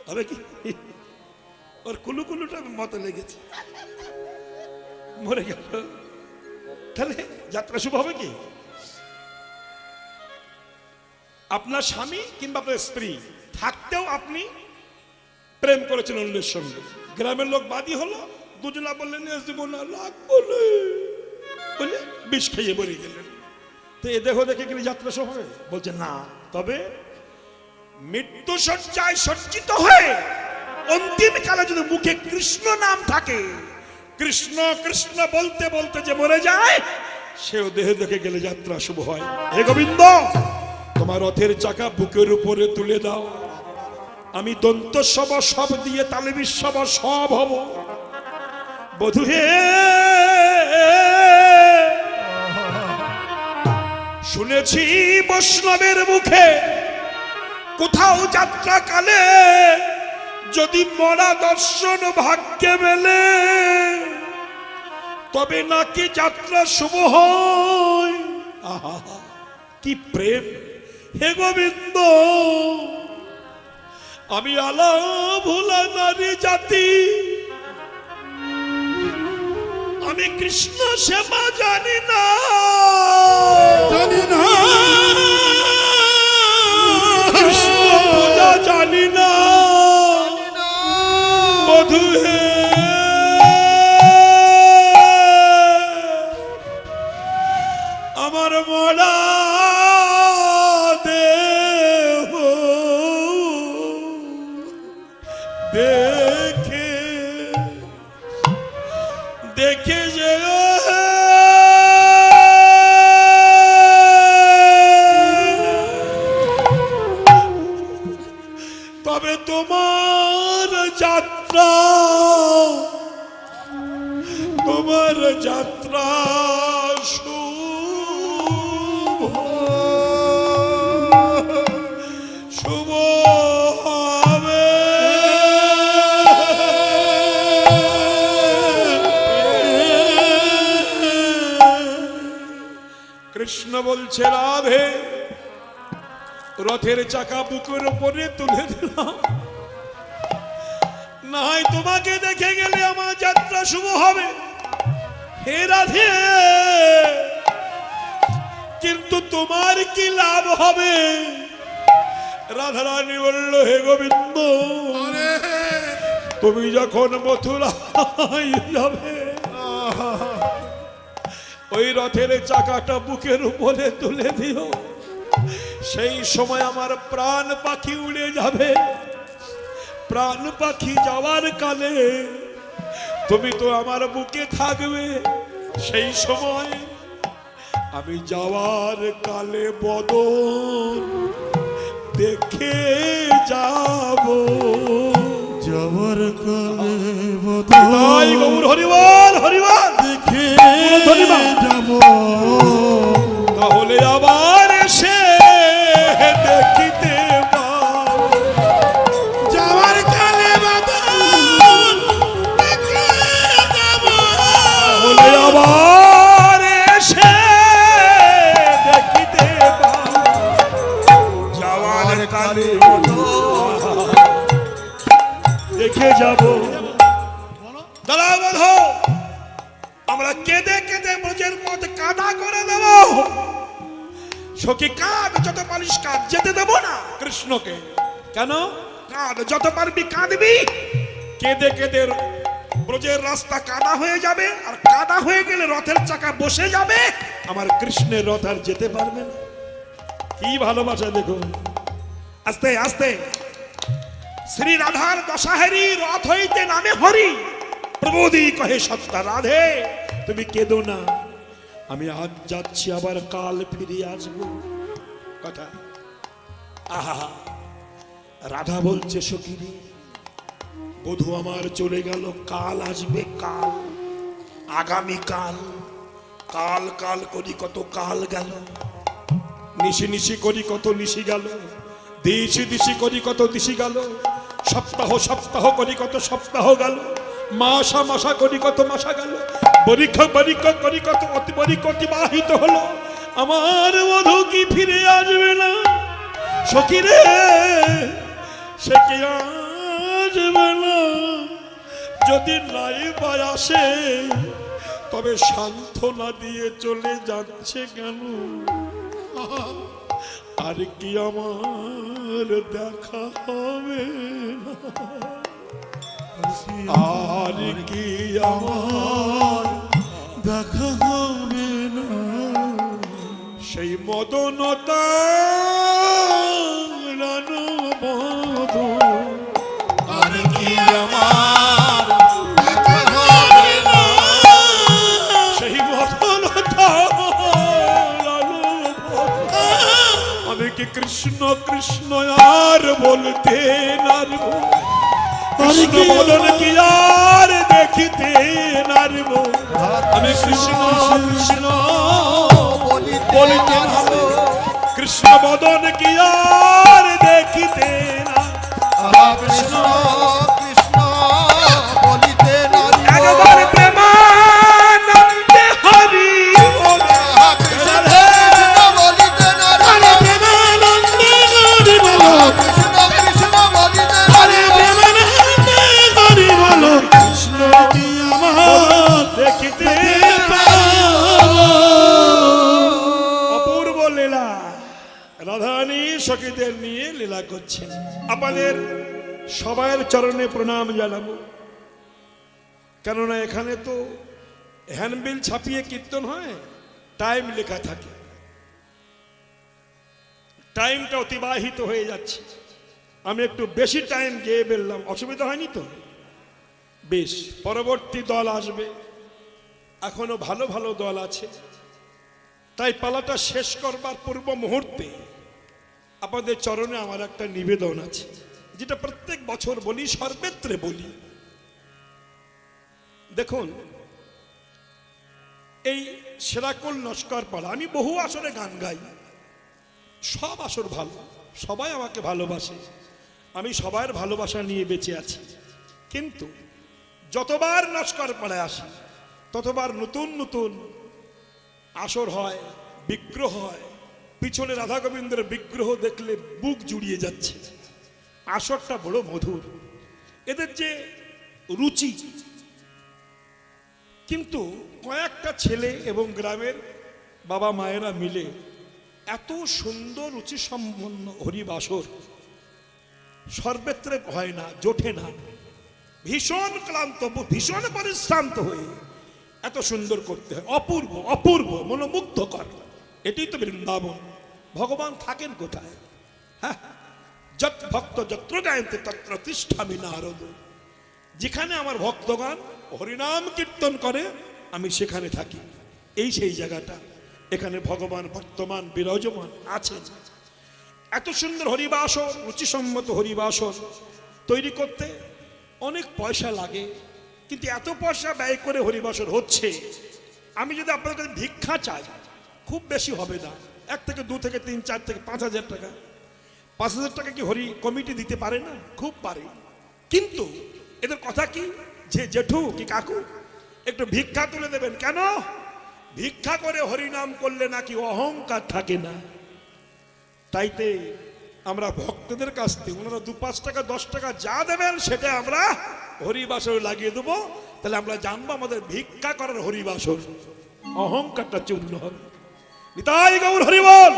Speaker 1: হবে কি? ওর কুলু কুলুটা মতো লেগেছে, মরে গেল, তাহলে যাত্রা শুভ হবে কি? আপনার স্বামী কিংবা আপনার স্ত্রী থাকতেও আপনি প্রেম করেছেন অন্যের সঙ্গে, গ্রামের লোক বাদী হলো, দুজনা বললেন জীবনা লাগ বলে বলে বিষ খাইয়ে মরে গেলেন, তো এ দেহ দেখে গেলে যাত্রা শুভ হবে? বলছে না। তবে মৃত্যু সজ্জায় সজ্জিত হয়ে অন্তিম কালে যদি মুখে কৃষ্ণ নাম থাকে, কৃষ্ণ কৃষ্ণ বলতে বলতে যে মরে যায়, সেও দেহ দেখে গেলে যাত্রা শুভ হয়। হে গোবিন্দ, তোমার রথের চাকা বুকের উপরে তুলে দাও, আমি দন্ত সব সব দিয়ে তালে বিশ্বব সব হব। বধূ হে, শুনেছি বৈষ্ণবের মুখে, কোথাও যাত্রা কালে যদি মরা দর্শন ভাগ্যে মেলে, তবে নাকি যাত্রা শুভ হয়। আহা, কি প্রেম! হে গোবিন্দ, আমি আলা ভোলা নারী জাতি, আমি কৃষ্ণ সেবা জানি না,
Speaker 2: জানি না,
Speaker 1: কৃষ্ণ পূজা জানি না। বধূ হে, আমার মরা দেহ দেখে দেখে যে তবে তোমার যাত্রা, তোমার যাত্রা শুভ শুভ হবে। কৃষ্ণ বলছে, রাধে, রথের চাকা বুকের উপরে তুলে দিলাম, না হয় তোমাকে দেখে গেলে আমার যাত্রা শুভ হবে। হে রাধে, কিন্তু তোমার কি লাভ হবে? রাধারানী বলল, হে গোবিন্দ, তুমি যখন মথুরায় যাবে, ওই রথের চাকাটা বুকের উপরে তুলে দিও। সেই সময় আমার প্রাণ পাখি উড়ে যাবে। প্রাণ পাখি যাওয়ার কালে তুমি তো আমার বুকে থাকবে। সেই সময় আমি যাওয়ার কালে বদন দেখে যাব।
Speaker 2: যাবার কালে
Speaker 1: তাই গৌর হরিবল হরিবল
Speaker 2: দেখে
Speaker 1: ধন্যবাদ।
Speaker 2: যাব,
Speaker 1: তাহলে আবার এসে দেখিতে পাও।
Speaker 2: যাবার কালে বদন দেখে যাব,
Speaker 1: তাহলে আবার এসে দেখিতে পাও। যাওয়ার কালে দেখে যাব। দাদা বলো, আমরা কেঁদে কেঁদে ব্রজের পথ কাদা করে দেব। সখী কাঁদ, যত পারিস কাঁদ, যেতে দেব না কৃষ্ণকে। কেন? কাঁদ, যত পারবি কাঁদবি। কেঁদে কেঁদে ব্রজের রাস্তা কাদা হয়ে যাবে, আর কাদা হয়ে গেলে রথের চাকা বসে যাবে। আমার কৃষ্ণের রথ আর যেতে পারবে না। কি ভালোবাসা দেখুন। আস্তে আস্তে শ্রী রাধার দশাহেরি রথ হইতে নামে হরি। প্রবোধি কহে সত্তা, রাধে তুমি কেঁদো না, আমি আজ যাচ্ছি, আবার কাল ফিরে আসবো। কথা আহা, রাধা বলছে, সখীরে বধূ আমার চলে গেল, কাল আসবে, কাল আগামী কাল। কাল কাল করি কত কাল গেল, নিশি নিশি করি কত নিশি গেল, দিশি দিশি করি কত দিশি গেল, সপ্তাহ সপ্তাহ করি কত সপ্তাহ গেল, মাসা মাসা করি কত মাসা গেল, পরীক্ষা পরীক্ষা করি কত পরীক্ষা অতিবাহিত হলো। আমার বধূ কি ফিরে আসবে না? সখী রে, সে কি আসবে না? যদি নাই বা আসে, তবে সান্ত্বনা দিয়ে চলে যাচ্ছে কেন? আর কি আমার দেখা হবে না? আর কি আমার
Speaker 2: দেখা হবে না?
Speaker 1: সেই মদনতা রানু মধু,
Speaker 3: আর কি আমার দেখা হবে না?
Speaker 1: সেই মদনতা রানু মধু। আমি কি কৃষ্ণ কৃষ্ণ আর বলতে নারব? কৃষ্ণ বদন কি আর দেখিতে নারব? আমি কৃষ্ণ কৃষ্ণ বলিতে নারব। কৃষ্ণ বদন কি আর দেখিতে না?
Speaker 3: কৃষ্ণ কৃষ্ণ বলিতে নারী,
Speaker 1: একবার প্রেমানন্দে হরি বলে।
Speaker 3: কৃষ্ণ বলিতে নারী,
Speaker 2: প্রেমানন্দে হরি বলো,
Speaker 3: কৃষ্ণ কৃষ্ণ বলিতে
Speaker 2: আরে প্রেমানন্দে হরি বলো, কৃষ্ণ কি আমার
Speaker 1: দেখিতে
Speaker 2: পাবো?
Speaker 1: অপূর্ব লীলা। রাধারানী সখীদের নিয়ে লীলা করছেন। আপনাদের সবার চরণে প্রণাম জানাবো। কেননা এখানে তো হ্যান্ডবিল ছাপিয়ে কীর্তন হয়, টাইম লেখা থাকে, টাইমটা অতিবাহিত হয়ে যাচ্ছে। আমি একটু বেশি টাইম গিয়ে বেরলাম, অসুবিধা হয়নি তো? বেশ, পরবর্তী দল আসবে, এখনো ভালো ভালো দল আছে। তাই পালাটা শেষ করবার পূর্ব মুহূর্তে আপনাদের চরণে আমার একটা নিবেদন আছে, যেটা প্রত্যেক বছর বলি, সর্বত্রে বলি। দেখুন, এই সেরাকুল নস্কর পাড়া, আমি বহু আসরে গান গাই, সব আসর ভালো, সবাই আমাকে ভালোবাসে, আমি সবার ভালোবাসা নিয়ে বেঁচে আছি। কিন্তু যতবার নস্কর পাড়ায় আসি, ততবার নতুন নতুন আসর হয়, বিগ্রহ হয়। পিছনে রাধা গোবিন্দের বিগ্রহ দেখলে বুক জুড়িয়ে যাচ্ছে। আসরটা বড় মধুর, এদের যে রুচি। কিন্তু কয়েকটা ছেলে এবং গ্রামের বাবা মায়েরা মিলে এত সুন্দর রুচি সম্পন্ন হরিবাসর সর্বত্রে হয় না, জোটে না। ভীষণ ক্লান্ত, ভীষণ পরিশ্রান্ত হয়ে এত সুন্দর করতে হয়। অপূর্ব, অপূর্ব, মনোমুগ্ধকর। এটাই তো বৃন্দাবন। ভগবান থাকেন কোথায়? হ্যাঁ, যত ভক্ত যত্র গায়ন্তে তত্র তিষ্ঠামি নারদ। যেখানে আমার ভক্তগণ হরিনাম কীর্তন করে আমি সেখানে থাকি। এই সেই জায়গাটা, এখানে ভগবান বর্তমান বিরাজমান আছেন। এত সুন্দর হরিবাসর, রুচিসম্মত হরিবাসর তৈরি করতে অনেক পয়সা লাগে, কিন্তু এত পয়সা ব্যয় করে হরিবাসর হচ্ছে। আমি যদি আপনাদের কাছে ভিক্ষা চাই, খুব বেশি হবে না, 1 থেকে 2 থেকে 3 4 থেকে 5,000 টাকা। 5,000 টাকা কি হরি কমিটি দিতে পারে না? খুব পারে। কিন্তু এদের কথা কি, যে জেঠু কি কাকু একটু ভিক্ষা তুলে দেবেন। কেন? ভিক্ষা করে হরিনাম করলে নাকি অহংকার থাকে না। তাইতে আমরা ভক্তদের কাছ থেকে ওনারা 2-5 টাকা 10 টাকা যা দেবেন সেটা আমরা হরিবাসরে লাগিয়ে দেবো। তাহলে আমরা জানবো আমাদের ভিক্ষা করার হরিবাসর, অহংকারটা চূর্ণ হবে। নিতাই গৌর হরিবল।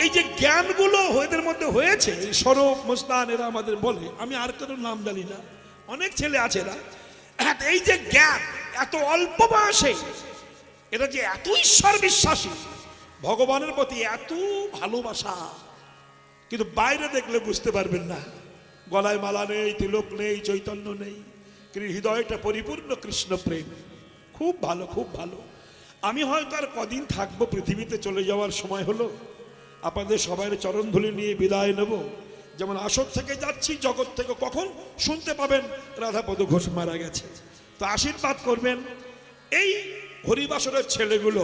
Speaker 1: এই যে জ্ঞানগুলো এদের মধ্যে হয়েছে, স্বরূপ মুস্তান এরা আমাদের বলে, আমি আর কারোর নাম জানি না, অনেক ছেলে আছে এরা। এই যে জ্ঞান এত অল্প বয়সে, এরা যে এত ঈশ্বর বিশ্বাসী, ভগবানের প্রতি এত ভালোবাসা, কিন্তু বাইরে দেখলে বুঝতে পারবেন না। গলায় মালা নেই, তিলক নেই, চৈতন্য নেই, কিন্তু হৃদয়টা পরিপূর্ণ কৃষ্ণ প্রেম। খুব ভালো, খুব ভালো। আমি হয়তো আর কদিন থাকবো, পৃথিবীতে চলে যাওয়ার সময় হলো। আপনাদের সবাই চরণধুলি নিয়ে বিদায় নেব। যেমন আসর থেকে যাচ্ছি, জগৎ থেকে কখন শুনতে পাবেন রাধাপদ ঘোষ মারা গেছে। তো আশীর্বাদ করবেন এই হরিবাসরের ছেলেগুলো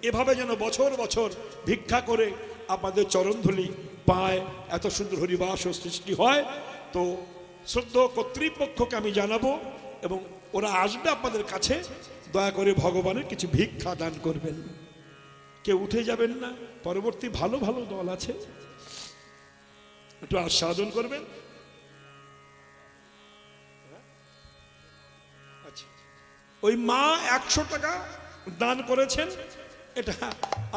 Speaker 1: এভাবে যেন বছর বছর ভিক্ষা করে আপনাদের চরণধুলি পায়, এত সুন্দর হরিবাসর সৃষ্টি হয়। তো শ্রদ্ধেয় কর্তৃপক্ষকে আমি জানাবো এবং ওরা আসবে আপনাদের কাছে। দয়া করে ভগবানের কিছু ভিক্ষা দান করবেন। কেউ উঠে যাবেন না, পরবর্তী ভালো ভালো দল আছে, একটু আস্বাদন করবেন। আচ্ছা, ওই মা 100 টাকা দান করেছেন, এটা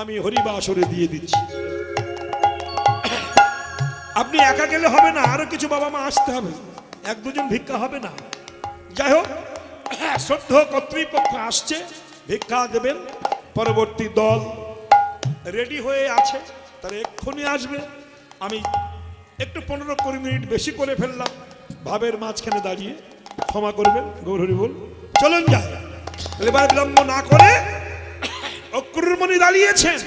Speaker 1: আমি হরিবাসরে দিয়ে দিচ্ছি। আপনি একা গেলে হবে না, আরো কিছু বাবা মা আসতে হবে, 1-2 জন ভিক্ষা হবে না। যাই হোক, শ্রদ্ধেয় কর্তৃপক্ষ আসছে, ভিক্ষা দেবেন। পরবর্তী দল রেডি হয়ে আছে, তারা এক্ষুনি আসবে। আমি একটু 15-20 মিনিট বেশি করে ফেললাম, ভাবের মাঝখানে দাঁড়িয়ে ক্ষমা করবেন। গৌর হরি বল। চলুন যাই, এবার বিলম্ব না করে। অক্রুরমণি দাঁড়িয়েছেন,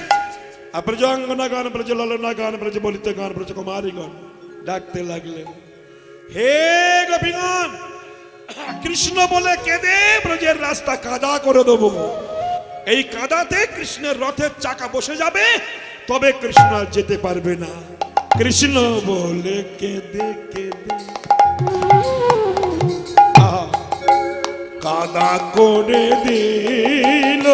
Speaker 1: ব্রজাঙ্গনাগণ, ব্রজ ললনাগণ, ব্রজ বলিতগণ, ব্রজ কুমারীগণ ডাকতে লাগলেন, হে গোপীগণ, কৃষ্ণ বলে কেঁদে ব্রজের রাস্তা কাদা করে দেবো। এই কাদাতে কৃষ্ণের রথের চাকা বসে যাবে, তবে কৃষ্ণ আর যেতে পারবে না। কৃষ্ণ বলে কেঁদে কেঁদে কাদা করে দিল।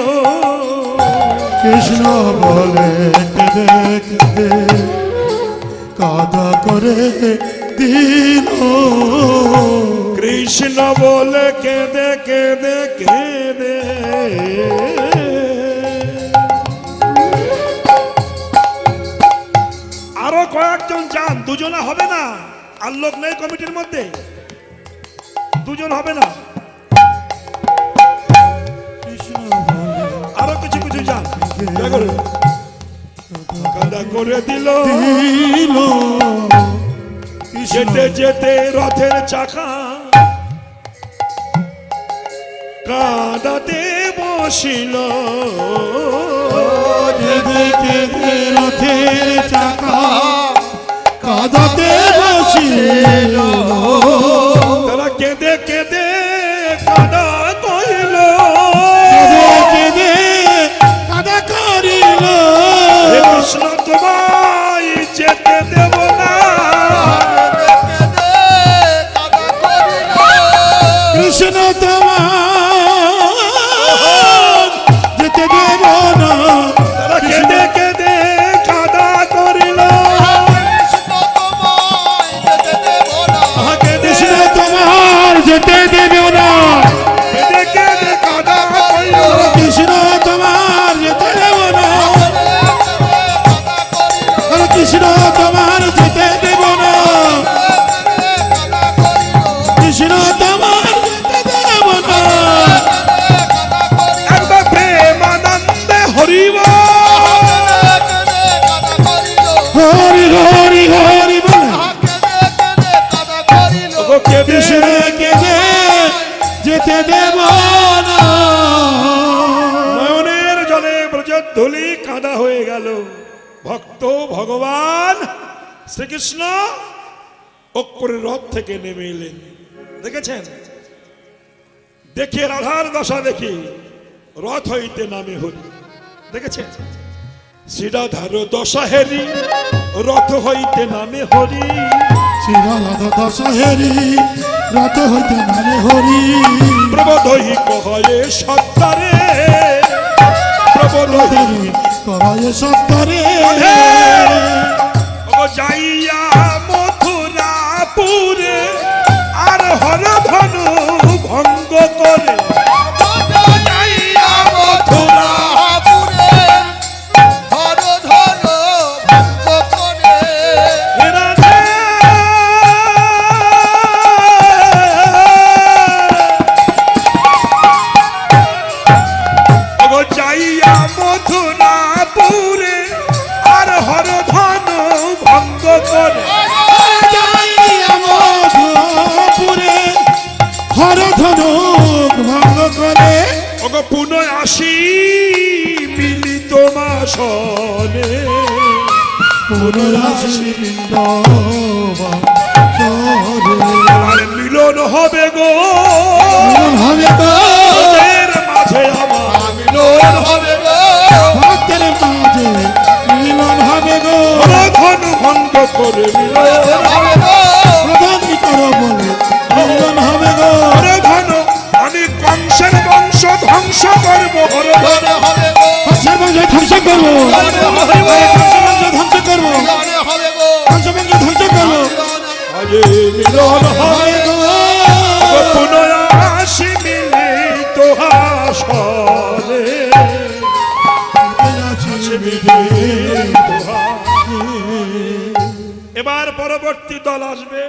Speaker 2: কৃষ্ণ বলে কেঁদে কেঁদে কাদা করে দিল।
Speaker 1: কৃষ্ণ বলে কেঁদে কেঁদে কেঁদে আরো কয়েকজন যান, 2 জনা হবে না, আর লোক নেই কমিটির মধ্যে, 2 জন হবে না, আরো কিছু কিছু যান। কাদা করে দিল, যেতে যেতে রথের চাকা কাদাতে বসিল।
Speaker 2: কেঁদে কেঁদে রথের চাকা কাদাতে বসিল।
Speaker 1: তারা কেঁদে কেঁদে কাদা করিল,
Speaker 2: কেঁদে কেঁদে কাদা করিল।
Speaker 1: কৃষ্ণ তোমায় যেতে দেব না,
Speaker 2: কৃষ্ণ তোমার যেতে দেব না।
Speaker 1: তারা কেঁদে কেঁদে কাদা করিল।
Speaker 2: কৃষ্ণ তোমার যেতে দেব না। না।
Speaker 1: নয়নের জলে ব্রজের ধুলি কাঁদা হয়ে গেল। ভক্ত ভগবান শ্রীকৃষ্ণ অক্ষরের রথ থেকে নেমে এলেন। দেখেছেন? দেখে রাধার দশা দেখি রথ হইতে নামে হরি। দেখেছেন? শ্রীরাধার দশা হেরি রথ হইতে নামে হরি।
Speaker 2: শ্রীরাধা দশহেরি রথ হইতে নামে হরি।
Speaker 1: প্রবোধই কহয়ে সত্তারে, প্রবোধই
Speaker 2: কয় সত্তরে
Speaker 1: ও যাইয়া মথুরাপুরে আর হর ধনু ভঙ্গ করে।
Speaker 3: যাইয়া মথুরাপুরে ধর ধর ভঙ্গ করে।
Speaker 1: রাধে ও যাইয়া মথুরাপুরে আর হর ধনু ভঙ্গ করে।
Speaker 2: মধুপুরে হর ধনুক ভঙ্গ করে।
Speaker 1: ওগো পুনঃ আসি মিলিত মাসনে।
Speaker 2: পুনরাশি
Speaker 1: আর মিলন হবে গো
Speaker 2: হবে গো
Speaker 1: তোদের মাঝে আমার।
Speaker 3: মিলন হবে গো
Speaker 2: ভক্তের মাঝে মিলন হবে গো।
Speaker 1: ধনু ভঙ্গ করে মিলন
Speaker 3: হবে গো
Speaker 2: প্রধান কি করো বলে মিলন হবে গো।
Speaker 1: ধনু আমি কংসের বংশ ধ্বংস করবো।
Speaker 3: মিলন হবে গো
Speaker 2: কংসের বংশ ধ্বংস করবো। কংসের বংশ ধ্বংস করবো।
Speaker 3: মিলন হবে গো
Speaker 2: কংসের বংশ ধ্বংস করবো।
Speaker 1: আজে মিলন হবে
Speaker 2: হবে গো
Speaker 1: পুনঃ আসি মিলিত হাসনে। এবার পরবর্তী দল আসবে।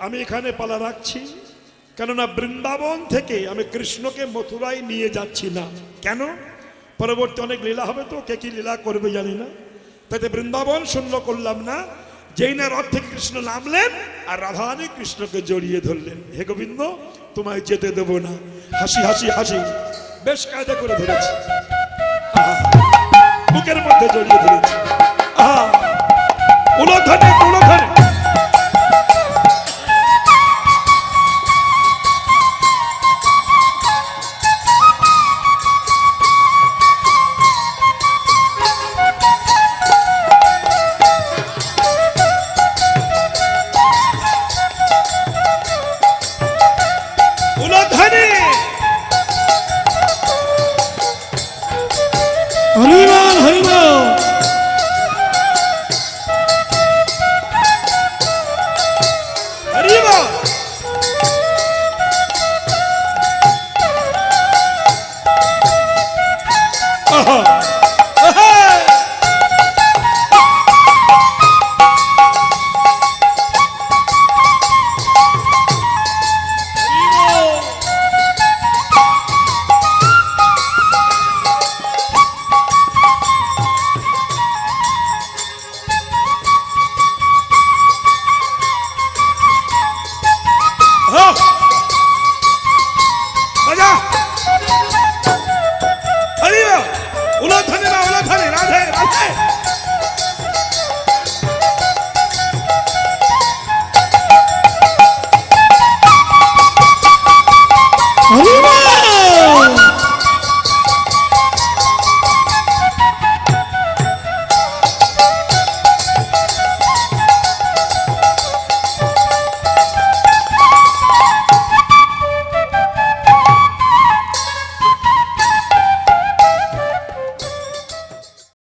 Speaker 1: আমি এখানে পালা রাখছি, কেননা বৃন্দাবন থেকে আমি কৃষ্ণকে মথুরায় নিয়ে যাচ্ছি না। কেন? পরবর্তী অনেক লীলা হবে, তো কে কি লীলা করবে জানি না, তাতে বৃন্দাবন শূন্য করলাম না। যেই না রথ থেকে কৃষ্ণ নামলেন আর রাধারানী কৃষ্ণকে জড়িয়ে ধরলেন। হে গোবিন্দ, তোমায় যেতে দেব না। হাসি হাসি হাসি বেশ কায়দা করে ধরেছি, বুকের মধ্যে জড়িয়ে ধরেছি। উলধনে উলধনে উলধনে
Speaker 2: হরিবল হরিবল।
Speaker 1: হরিবা। আহা